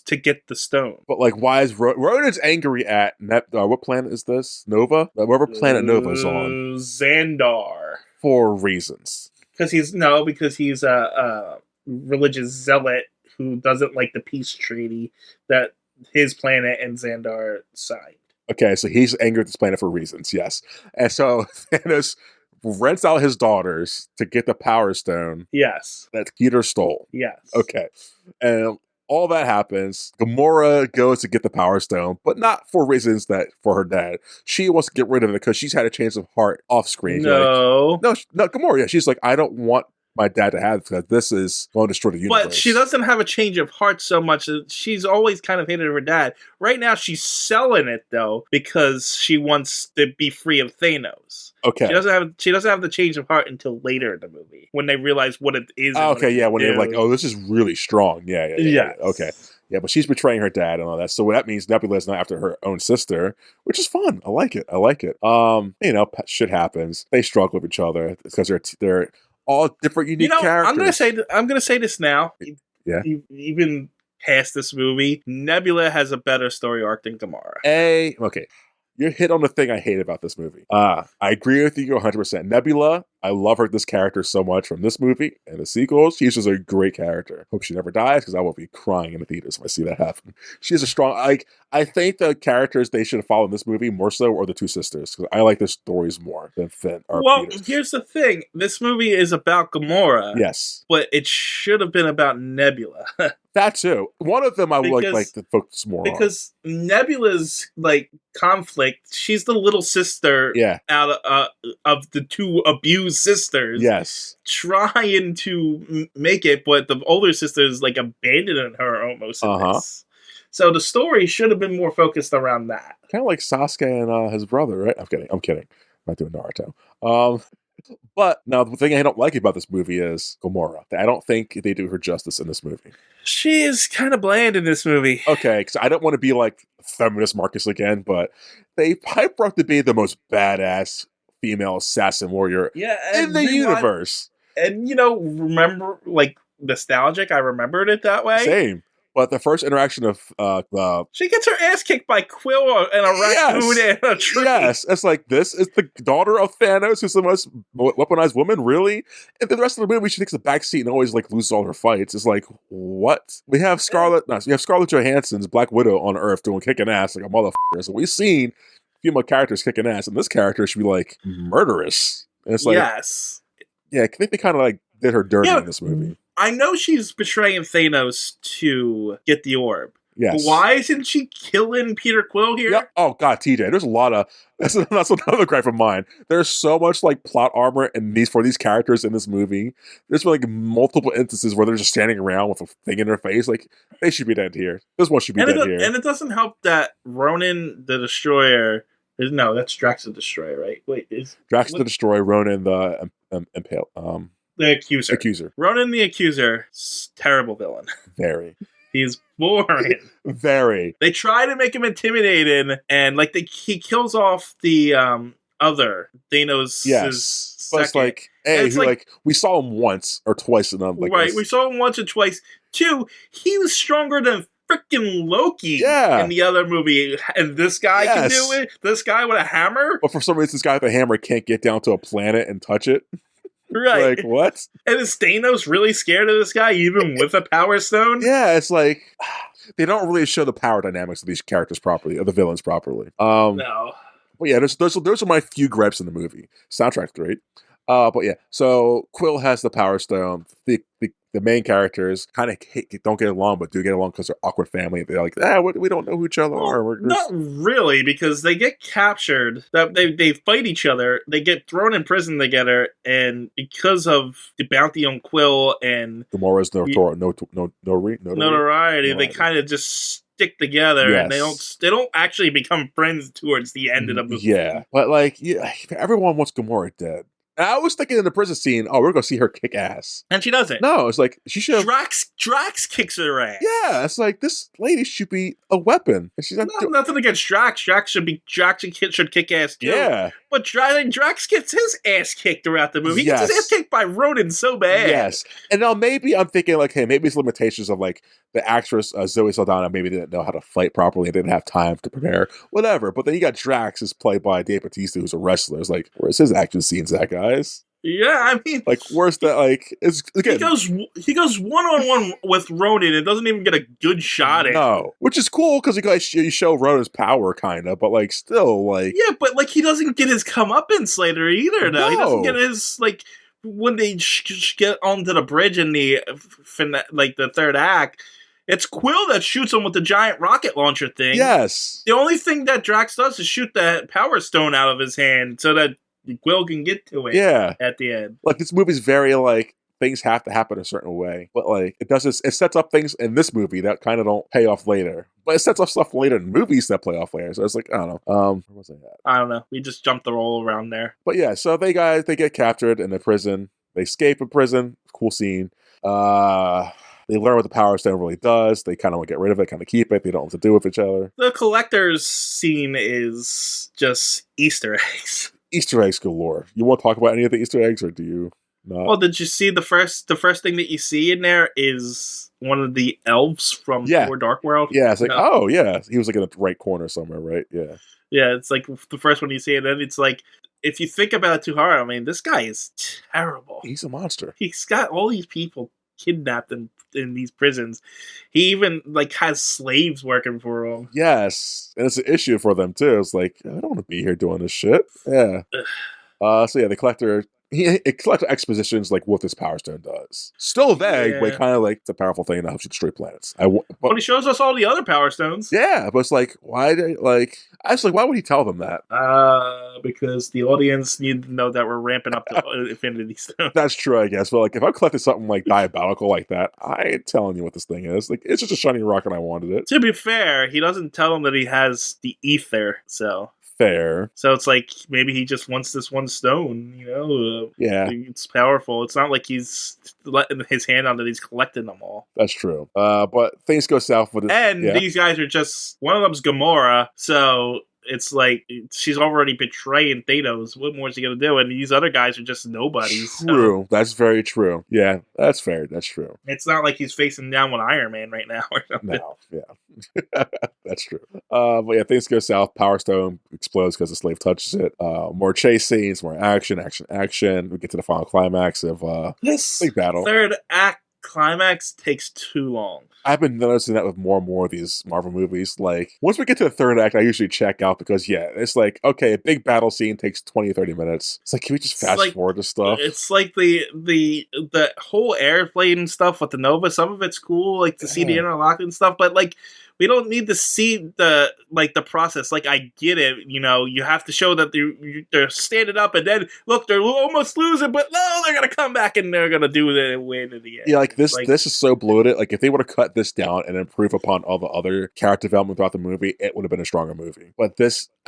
To get the stone. But like, why is Ronan's angry at what planet is this? Nova? Whatever planet Nova's on. Xandar. For reasons. Because he's a religious zealot who doesn't like the peace treaty that his planet and Xandar signed. Okay, so he's angry at this planet for reasons, yes. And so Thanos rents out his daughters to get the Power Stone. Yes. That Peter stole. Yes. Okay. And all that happens. Gamora goes to get the Power Stone, but not for reasons that for her dad. She wants to get rid of it because she's had a change of heart off screen. No, Gamora. Yeah, she's like, I don't want my dad to have it because this is going to destroy the universe. But she doesn't have a change of heart so much. She's always kind of hated her dad. Right now, she's selling it though because she wants to be free of Thanos. Okay. She doesn't have the change of heart until later in the movie when they realize what it is. Okay, yeah, when they're like, oh, this is really strong. Yeah. Okay. Yeah, but she's betraying her dad and all that. So what that means, Nebula is not after her own sister, which is fun. I like it. Shit happens. They struggle with each other because they're all different, unique characters. I'm gonna say this now. Yeah. Even past this movie, Nebula has a better story arc than Gamora. Okay. You hit on the thing I hate about this movie. I agree with you 100%. Nebula, I love this character so much from this movie and the sequels. She's just a great character. Hope she never dies because I will be crying in the theaters if I see that happen. She's a strong. I think the characters they should have followed in this movie more so are the two sisters because I like their stories more than Finn or Peter. Here's the thing: this movie is about Gamora. Yes, but it should have been about Nebula. That too. One of them I would like to focus more on. Because Nebula's conflict, she's the little sister out of the two abused two sisters Yes. trying to make it, but the older sister's like abandoning her almost in this. So the story should have been more focused around that. Kind of like Sasuke and his brother, right? I'm kidding. I'm not doing Naruto. But now the thing I don't like about this movie is Gamora. I don't think they do her justice in this movie. She is kind of bland in this movie. Okay, because I don't want to be like feminist Marcus again, but they pipe her up to be the most badass female assassin warrior in the universe. And remember, like, nostalgic, I remembered it that way. Same. But the first interaction of she gets her ass kicked by Quill and a raccoon and a tree. Yes, it's like, this is the daughter of Thanos, who's the most weaponized woman, really? And then the rest of the movie, she takes a backseat and always like loses all her fights. It's like, what? We have Scarlett Johansson's Black Widow on Earth doing kicking ass like a motherfucker. So we've seen female characters kicking ass, and this character should be like murderous. And it's like, yes, yeah, I think they kind of like did her dirty in this movie. I know she's betraying Thanos to get the orb. Yes. But why isn't she killing Peter Quill here? Yeah. Oh God, TJ, there's a lot of that's another gripe of mine. There's so much like plot armor for these characters in this movie. There's been like multiple instances where they're just standing around with a thing in their face. Like, they should be dead here. This one should be dead here. And it doesn't help that Ronan the Destroyer no, that's Drax the Destroyer, right? Wait, is Drax the Destroyer, Ronan the Impale, the Accuser. Accuser. Ronan the Accuser, terrible villain. Very. He's boring. Very. They try to make him intimidating, and like he kills off the other Thanos. Yes, but it's like, hey, we saw him once or twice, and I'm like, right, we saw him once or twice. Two, he was stronger than freaking Loki in the other movie, and this guy can do it. This guy with a hammer. But for some reason, this guy with a hammer can't get down to a planet and touch it. Right. Like, what? And is Thanos really scared of this guy, even with a Power Stone? Yeah, it's like, they don't really show the power dynamics of these characters properly, or the villains properly. No. But yeah, those are my few gripes in the movie. Soundtrack's great. But yeah, so Quill has the Power Stone. The main characters kind of don't get along, but do get along because they're awkward family. They're like, we don't know who each other are. Not really, because they get captured. They fight each other. They get thrown in prison together, and because of the bounty on Quill and Gamora's notoriety, they kind of just stick together, and they don't actually become friends towards the end of the movie. Yeah, but like, everyone wants Gamora dead. I was thinking in the prison scene, we're going to see her kick ass. And she doesn't. No, it's like, she should have... Drax kicks her ass. Yeah, it's like, this lady should be a weapon. And she's not nothing against Drax. Drax should kick ass too. Yeah. But Drax gets his ass kicked throughout the movie. He gets his ass kicked by Ronan so bad. Yes. And now maybe I'm thinking like, hey, maybe it's limitations of like the actress Zoe Saldana maybe didn't know how to fight properly and didn't have time to prepare. Whatever. But then you got Drax is played by Dave Bautista, who's a wrestler. It's like, where's his action scenes at, guys? Yeah, I mean, like, where's that? Like, it's again, he goes 1-on-1 with Ronan and doesn't even get a good shot at. No, which is cool because you show Ronan's power, kind of, but like, still, like, yeah, but like, he doesn't get his comeuppance later either. No, he doesn't get his like when they get onto the bridge in the third act. It's Quill that shoots him with the giant rocket launcher thing. Yes. The only thing that Drax does is shoot the Power Stone out of his hand so that Quill can get to it at the end. Like, this movie's very, like, things have to happen a certain way. But, like, it sets up things in this movie that kind of don't pay off later. But it sets up stuff later in movies that play off later. So it's like, I don't know. Where was I at? I don't know. We just jumped the roll around there. But yeah, so they get captured in the prison. They escape in prison. Cool scene. They learn what the Power Stone really does. They kind of want to get rid of it, kind of keep it. They don't know what to do with each other. The collector's scene is just Easter eggs. Easter eggs galore. You want to talk about any of the Easter eggs, or do you not? Well, did you see the first thing that you see in there is one of the elves from Thor Dark World? Yeah, it's like, oh, yeah. He was like in the right corner somewhere, right? Yeah. Yeah, it's like the first one you see, and then it's like, if you think about it too hard, I mean, this guy is terrible. He's a monster. He's got all these people kidnapped in these prisons. He even like has slaves working for him. Yes, and it's an issue for them too. It's like, I don't want to be here doing this shit. Yeah. So yeah, the collector it collects expositions like what this Power Stone does. Still vague, but Yeah. kind of like it's a powerful thing that helps you destroy planets. But But he shows us all the other Power Stones. yeah, but it's like why would he tell them that? Because the audience need to know that we're ramping up the Infinity Stone. That's true, I guess. But like, if I collected something like diabolical like that, I ain't telling you what this thing is. Like, it's just a shiny rock, and I wanted it. To be fair, he doesn't tell them that he has the ether, so Fair, it's like maybe he just wants this one stone. yeah, It's powerful. It's not like he's letting his hand on that he's collecting them all. that's true. But things go south with it. And yeah. these guys are just one of them's Gamora, so it's like she's already betraying Thanos. What more is he gonna do? And these other guys are just nobodies. True, that's very true. Yeah, that's fair. That's true. It's not like he's facing down with Iron Man right now or something. No, yeah, that's true. But yeah, things go south. Power Stone explodes because the slave touches it. More chase scenes, more action. We get to the final climax of This big battle. third act climax takes too long. I've been noticing that with more and more of these Marvel movies. Like, once we get to the third act, I usually check out because, yeah, it's like, okay, a big battle scene takes 20, 30 minutes. It's like, can we just fast forward this stuff? It's like the whole airplane stuff with the Nova. Some of it's cool, like to see the interlock and stuff, but like, we don't need to see the process. Like, I get it, you have to show that they're standing up, and then look, they're almost losing, but no, they're gonna come back and they're gonna do it and win in the end. Yeah, like this is so bloated. Like, if they would have cut this down and improve upon all the other character development throughout the movie, it would have been a stronger movie. But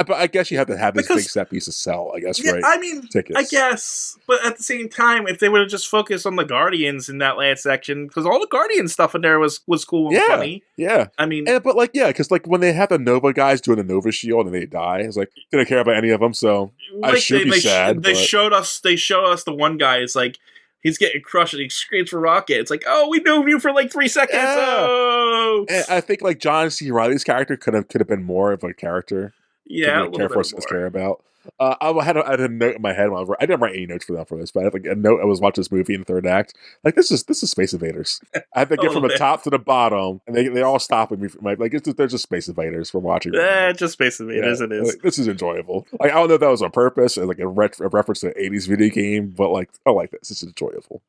I guess you have to have this big set piece to sell, I guess, yeah, right? I mean, tickets. I guess, but at the same time, if they would have just focused on the Guardians in that last section, because all the Guardian stuff in there was cool and funny. Yeah, I mean, but like, yeah, because like when they have the Nova guys doing the Nova shield and they die, it's like didn't care about any of them, so I should be sad. They showed us the one guy is like he's getting crushed and he screams for Rocket. It's like, oh, we knew you for like 3 seconds. Yeah. Oh, And I think like John C. Reilly's character could have been more of a character. yeah, to care for us to care about. I had a note in my head when I didn't write any notes for them for this, but I had like a note. I was watching this movie in the third act. Like this is Space Invaders. I had to get from the top to the bottom, and they all stop me. Like they're just Space Invaders for watching. Just Space Invaders. Yeah, it is. Like, this is enjoyable. Like I don't know if that was on purpose, or like a reference to an '80s video game, but like I like this. It's enjoyable.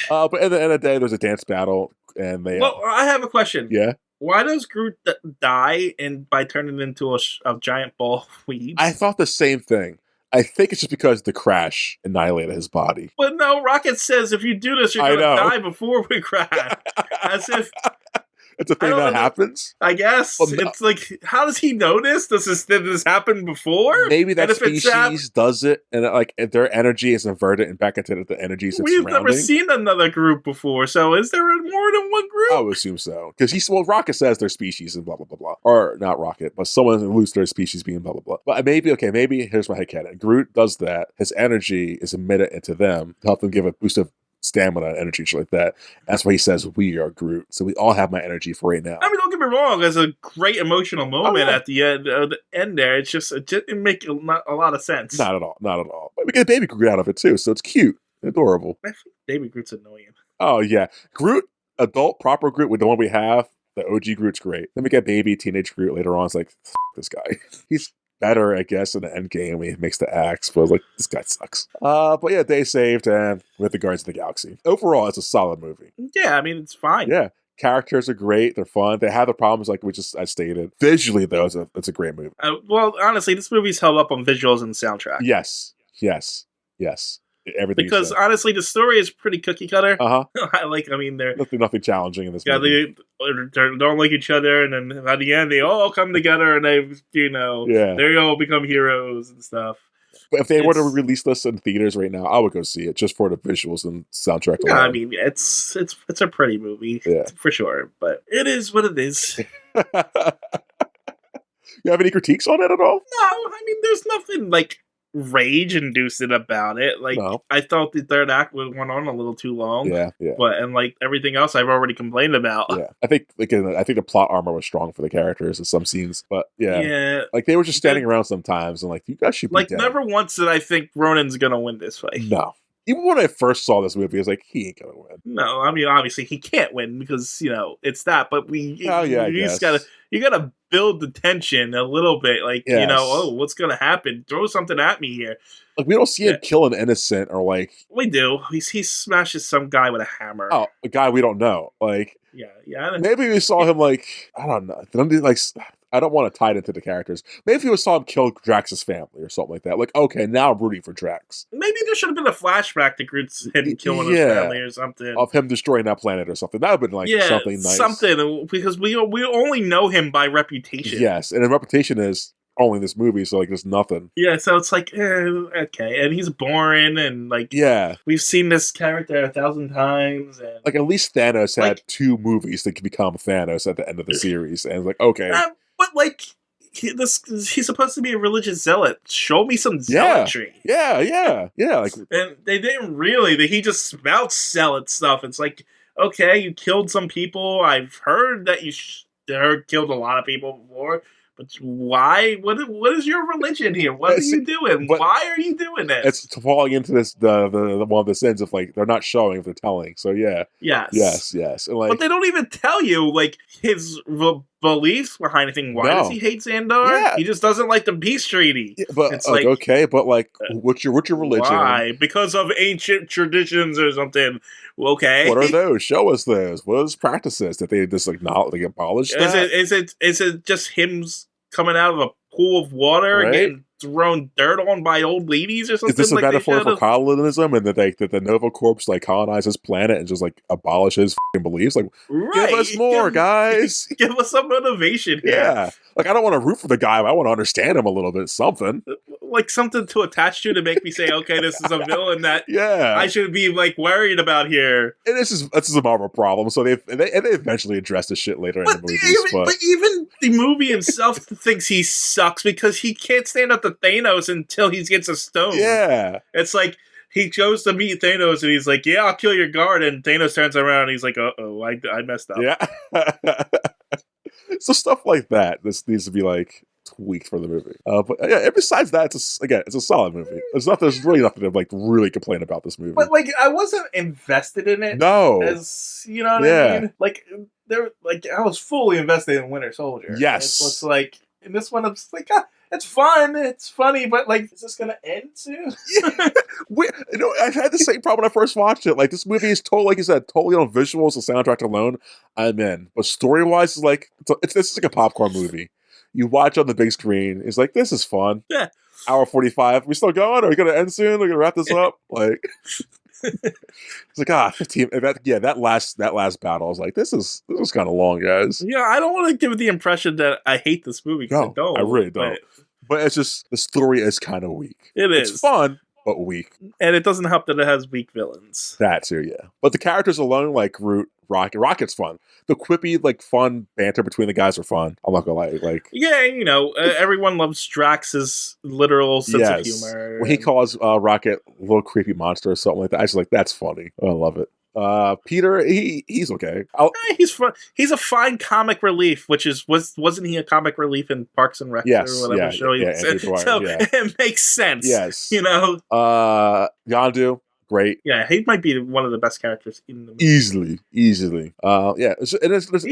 But at the end of the day, there's a dance battle, and they. Well, I have a question. Yeah. Why does Groot die by turning into a giant ball of weed? I thought the same thing. I think it's just because the crash annihilated his body. But no, Rocket says if you do this, you're going to die before we crash. As if... It's a thing that happens? I guess. Well, it's like, how does he know this? Did this happen before? Maybe that species does it, and like their energy is inverted and back into the energies it's surrounding. We've never seen another group before, so is there more than one group? I would assume so. Because Rocket says their species and blah, blah, blah, blah. Or not Rocket, but someone alludes to their species being blah, blah, blah. But maybe here's my headcanon. Groot does that. His energy is emitted into them to help them give a boost of stamina and energy, shit like that. That's why he says we are Groot. So we all have my energy for right now. I mean, don't get me wrong. There's a great emotional moment at the end there. It didn't make a lot of sense. Not at all. But we get a baby Groot out of it too, so it's cute, adorable. I think baby Groot's annoying. Oh yeah, Groot, adult proper Groot with the one we have. The OG Groot's great. Then we get baby teenage Groot later on. It's like this guy. He's better, I guess, in the end game when he makes the axe, but I was like, this guy sucks. But yeah, day saved, and with the Guardians of the Galaxy. Overall, it's a solid movie. Yeah, I mean, it's fine. Yeah, characters are great. They're fun. They have the problems like I stated. Visually, though, it's a great movie. Well, honestly, this movie's held up on visuals and soundtrack. Yes. Everything. Because honestly, the story is pretty cookie cutter. I mean, they're nothing challenging in this movie. They don't like each other, and then at the end, they all come together, and they all become heroes and stuff. But if they were to release this in theaters right now, I would go see it just for the visuals and soundtrack. Yeah, I mean, it's a pretty movie, for sure. But it is what it is. You have any critiques on it at all? No, I mean, there's nothing like rage-inducing about it. Like, no. I thought the third act went on a little too long. Yeah. But like everything else, I've already complained about. Yeah, I think the plot armor was strong for the characters in some scenes, but like they were just standing around sometimes, and like you guys should be dead. Never once did I think Ronan's gonna win this fight. No, even when I first saw this movie, I was like, he ain't gonna win. No, I mean obviously he can't win because it's that. But Oh yeah, I you guess. just gotta build the tension a little bit. Like Yes. oh, what's gonna happen? Throw something at me here. Like we don't see him kill an innocent or like we do. He smashes some guy with a hammer. Oh, a guy we don't know. Like yeah. Maybe we saw him like I don't know. Like I don't want to tie it into the characters. Maybe we saw him kill Drax's family or something like that. Like, okay, now I'm rooting for Drax. Maybe there should have been a flashback to Groot's him killing his family or something. Of him destroying that planet or something. That would have been like something nice. Something, because we only know him by reputation. Yes, and his reputation is only in this movie, so like there's nothing. Yeah, so it's like, okay. And he's boring, and like, we've seen this character 1,000 times. And like, at least Thanos had 2 movies that could become Thanos at the end of the series. And it's like, okay. But like, he's supposed to be a religious zealot. Show me some zealotry. Yeah. Like, and they didn't really. He just spouts zealot stuff. It's like, okay, you killed some people. I've heard that you killed a lot of people before. But why? What is your religion here? What are you doing? Why are you doing this? It's falling into this the one of the sins of like they're not showing if they're telling. So yes. And, like, but they don't even tell you like his beliefs behind anything. Why does he hate Xandar? Yeah. He just doesn't like the peace treaty. Yeah, but it's like okay, but like what's your religion? Why? Because of ancient traditions or something. Okay. What are those? Show us those. What are those practices that they just abolish? Is it just him coming out of a pool of water and getting thrown dirt on by old ladies or something? Is this a metaphor for colonialism and that the Nova Corps like colonize his planet and just like abolish his beliefs? Like, give us more, guys. Give us some motivation here. Yeah. Like, I don't want to root for the guy, but I want to understand him a little bit. Something. Like something to attach to make me say, okay, this is a villain that I should be like worried about here. And this is a Marvel problem. So they eventually address this shit later in the movies. But even the movie himself thinks he sucks because he can't stand up to Thanos until he gets a stone. Yeah. It's like he goes to meet Thanos and he's like, yeah, I'll kill your guard. And Thanos turns around and he's like, uh-oh, I messed up. Yeah. So stuff like that. This needs to be like tweaked for the movie. But yeah, besides that, it's a solid movie. There's really nothing to like really complain about this movie. But like, I wasn't invested in it. No. As you know what I mean? Like I was fully invested in Winter Soldier. Yes. It's like in this one, I'm just like, it's fun, it's funny, but like, is this gonna end soon? I had the same problem when I first watched it. Like, this movie is totally, like you said, totally on visuals and soundtrack alone. I'm in. But story wise, is like this is like a popcorn movie. You watch on the big screen. It's like, this is fun. Yeah. Hour 45. We still going? Are we gonna end soon? Are we gonna wrap this up? Like, it's like 15. That last battle. I was like, this is kind of long, guys. Yeah, I don't want to give the impression that I hate this movie. No, I really don't. But it's just the story is kind of weak. It's fun, but weak. And it doesn't help that it has weak villains. That too, yeah. But the characters alone, like Groot, Rocket's fun. The quippy, like, fun banter between the guys are fun. I'm not gonna lie. Like, yeah, everyone loves Drax's literal sense of humor. When he calls Rocket a little creepy monster or something like that, I was like, that's funny. I love it. Peter, he's okay. He's fun. He's a fine comic relief, wasn't he a comic relief in Parks and Rec or whatever show? It makes sense. Yes, Yondu, great. Yeah, he might be one of the best characters in the movie. Easily. He's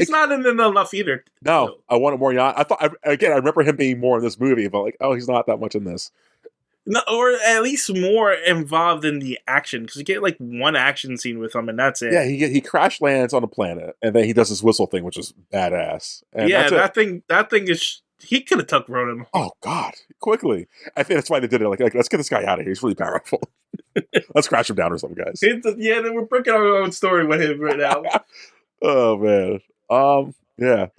not in enough either. No, I wanted more Yondu. I remember him being more in this movie, but like, he's not that much in this. No, or at least more involved in the action, because you get like one action scene with him, and that's it. Yeah, he crash lands on a planet, and then he does his whistle thing, which is badass. And that thing is. He could have took Ronan. Oh God, quickly! I think that's why they did it. Like let's get this guy out of here. He's really powerful. Let's crash him down or something, guys. We're breaking our own story with him right now. Oh man.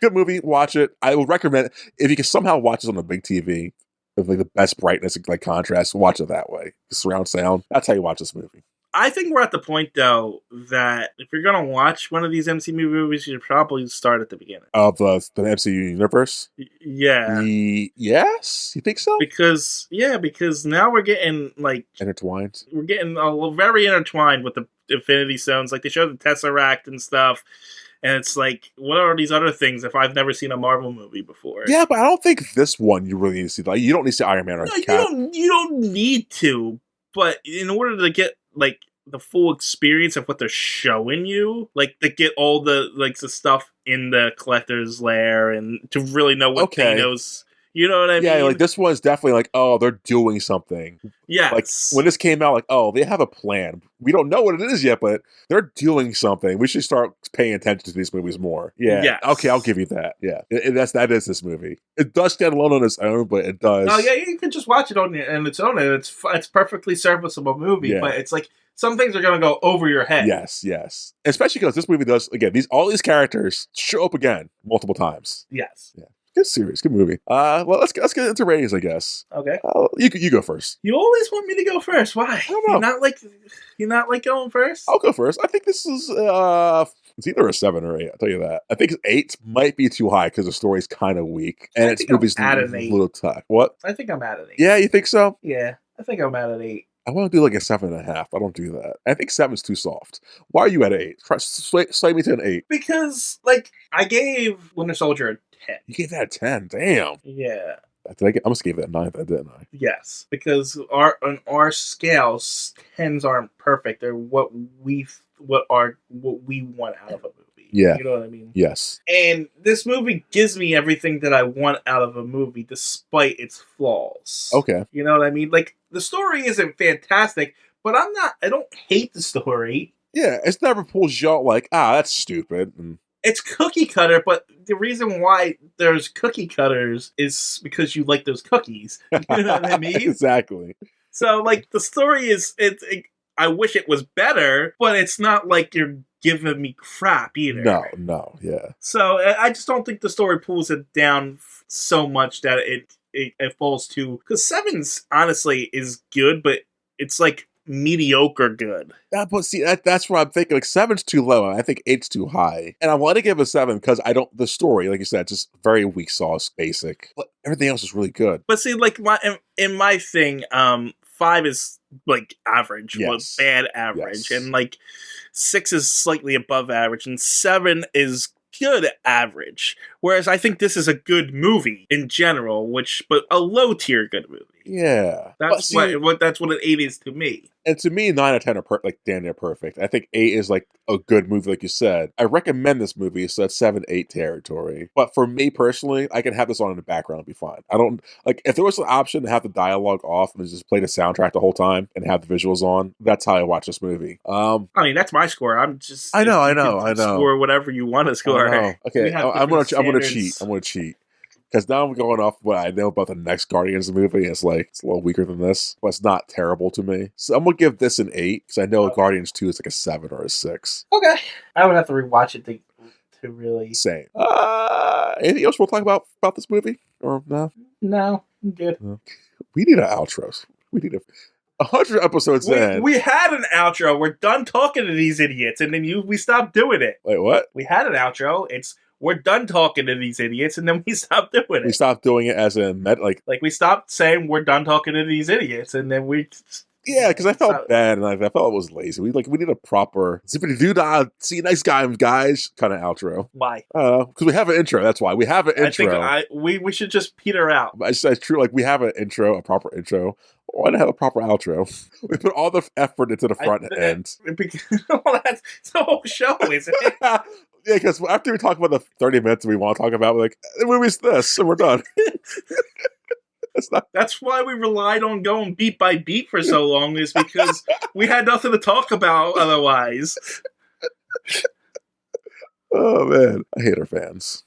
Good movie. Watch it. I would recommend if you can somehow watch this on a big TV. With like the best brightness and like contrast, watch it that way. Surround sound. That's how you watch this movie. I think we're at the point though that if you're gonna watch one of these MCU movies, you should probably start at the beginning of the MCU universe. Yeah. Yes, you think so? Because now we're getting like intertwined. We're getting very intertwined with the Infinity Stones. Like they show the Tesseract and stuff. And it's like, what are these other things if I've never seen a Marvel movie before? Yeah, but I don't think this one you really need to see. Like, you don't need to see Iron Man or Cap. You don't need to. but in order to get like the full experience of what they're showing you, like to get all the like the stuff in the collector's lair and to really know what Thanos, you know what I mean? Like this one's definitely like, oh, they're doing something. Yes. Like when this came out, like, oh, they have a plan. We don't know what it is yet, but they're doing something. We should start paying attention to these movies more. Yeah. Yes. Okay, I'll give you that. Yeah. That is this movie. It does stand alone on its own, but it does. Oh yeah, you can just watch it on its own, and it's perfectly serviceable movie. Yeah. But it's like some things are going to go over your head. Yes. Especially because this movie does, again, all these characters show up again multiple times. Yes. Yeah. Good series, good movie. Well, let's get into ratings, I guess. Okay. You go first. You always want me to go first. Why? I don't know. You're not like going first? I'll go first. I think this is it's either a 7 or 8. I'll tell you that. I think 8 might be too high because the story's kind of weak and its movie's a little tough. What? I think I'm at an 8. Yeah, you think so? Yeah, I think I'm at an 8. I want to do like a 7.5. I don't do that. I think 7's too soft. Why are you at an 8? Slay me to an 8. Because like I gave Winter Soldier a 10. You gave that a 10. Damn. Yeah. I almost gave it a 9, didn't I? Yes, because on our scales, 10s aren't perfect. They're what we want out of a movie. Yeah. You know what I mean? Yes. And this movie gives me everything that I want out of a movie, despite its flaws. Okay. You know what I mean? Like the story isn't fantastic, but I don't hate the story. Yeah, it's never pulls you out like, that's stupid. It's cookie cutter, but the reason why there's cookie cutters is because you like those cookies. You know what I mean? Exactly. So, like, the story is, I wish it was better, but it's not like you're giving me crap either. No, yeah. So, I just don't think the story pulls it down so much that it falls to... Because 7's, honestly, is good, but it's, like, mediocre good. But see, that's what I'm thinking. Like 7's too low. I think 8's too high. And I want to give a 7 because the story, like you said, just very weak sauce, basic. But everything else is really good. But see, like in my thing, 5 is like average, yes. Bad average, yes. And like 6 is slightly above average, and 7 is good average. Whereas I think this is a good movie in general, but a low tier good movie. Yeah, that's what an 8 is to me. And to me, 9 out of 10 are like damn near perfect. I think 8 is like a good movie, like you said. I recommend this movie, so that's 7, 8 territory. But for me personally, I can have this on in the background and be fine. I don't like if there was an option to have the dialogue off and just play the soundtrack the whole time and have the visuals on. That's how I watch this movie. I mean, that's my score. I know. Score whatever you want to score. Okay, I'm gonna cheat. Because now I'm going off what I know about the next Guardians movie. It's a little weaker than this, but it's not terrible to me. So I'm going to give this an 8, because I know Guardians 2 is like a 7 or a 6. Okay. I would have to rewatch it to really... Same. Anything else we'll talk about this movie? Or no? No, I'm good. We need an outro. We need 100 episodes in. We had an outro. We're done talking to these idiots, and then we stopped doing it. Wait, what? We had an outro. We're done talking to these idiots, and then we stopped doing it. We stopped doing it as a like we stopped saying we're done talking to these idiots, and then we... Yeah, because I felt bad, and I felt it was lazy. We need a proper zippity doo dah, see you next guys kind of outro. Why? Because we have an intro. That's why we have an intro. I think we should just peter out. It's true. Like we have an intro, a proper intro. Why not have a proper outro? We put all the effort into the front end. That's the whole show, isn't it? Yeah, because after we talk about the 30 minutes we want to talk about, we're like, the movie's this, and we're done. That's why we relied on going beat by beat for so long, is because we had nothing to talk about otherwise. Oh, man. I hate our fans.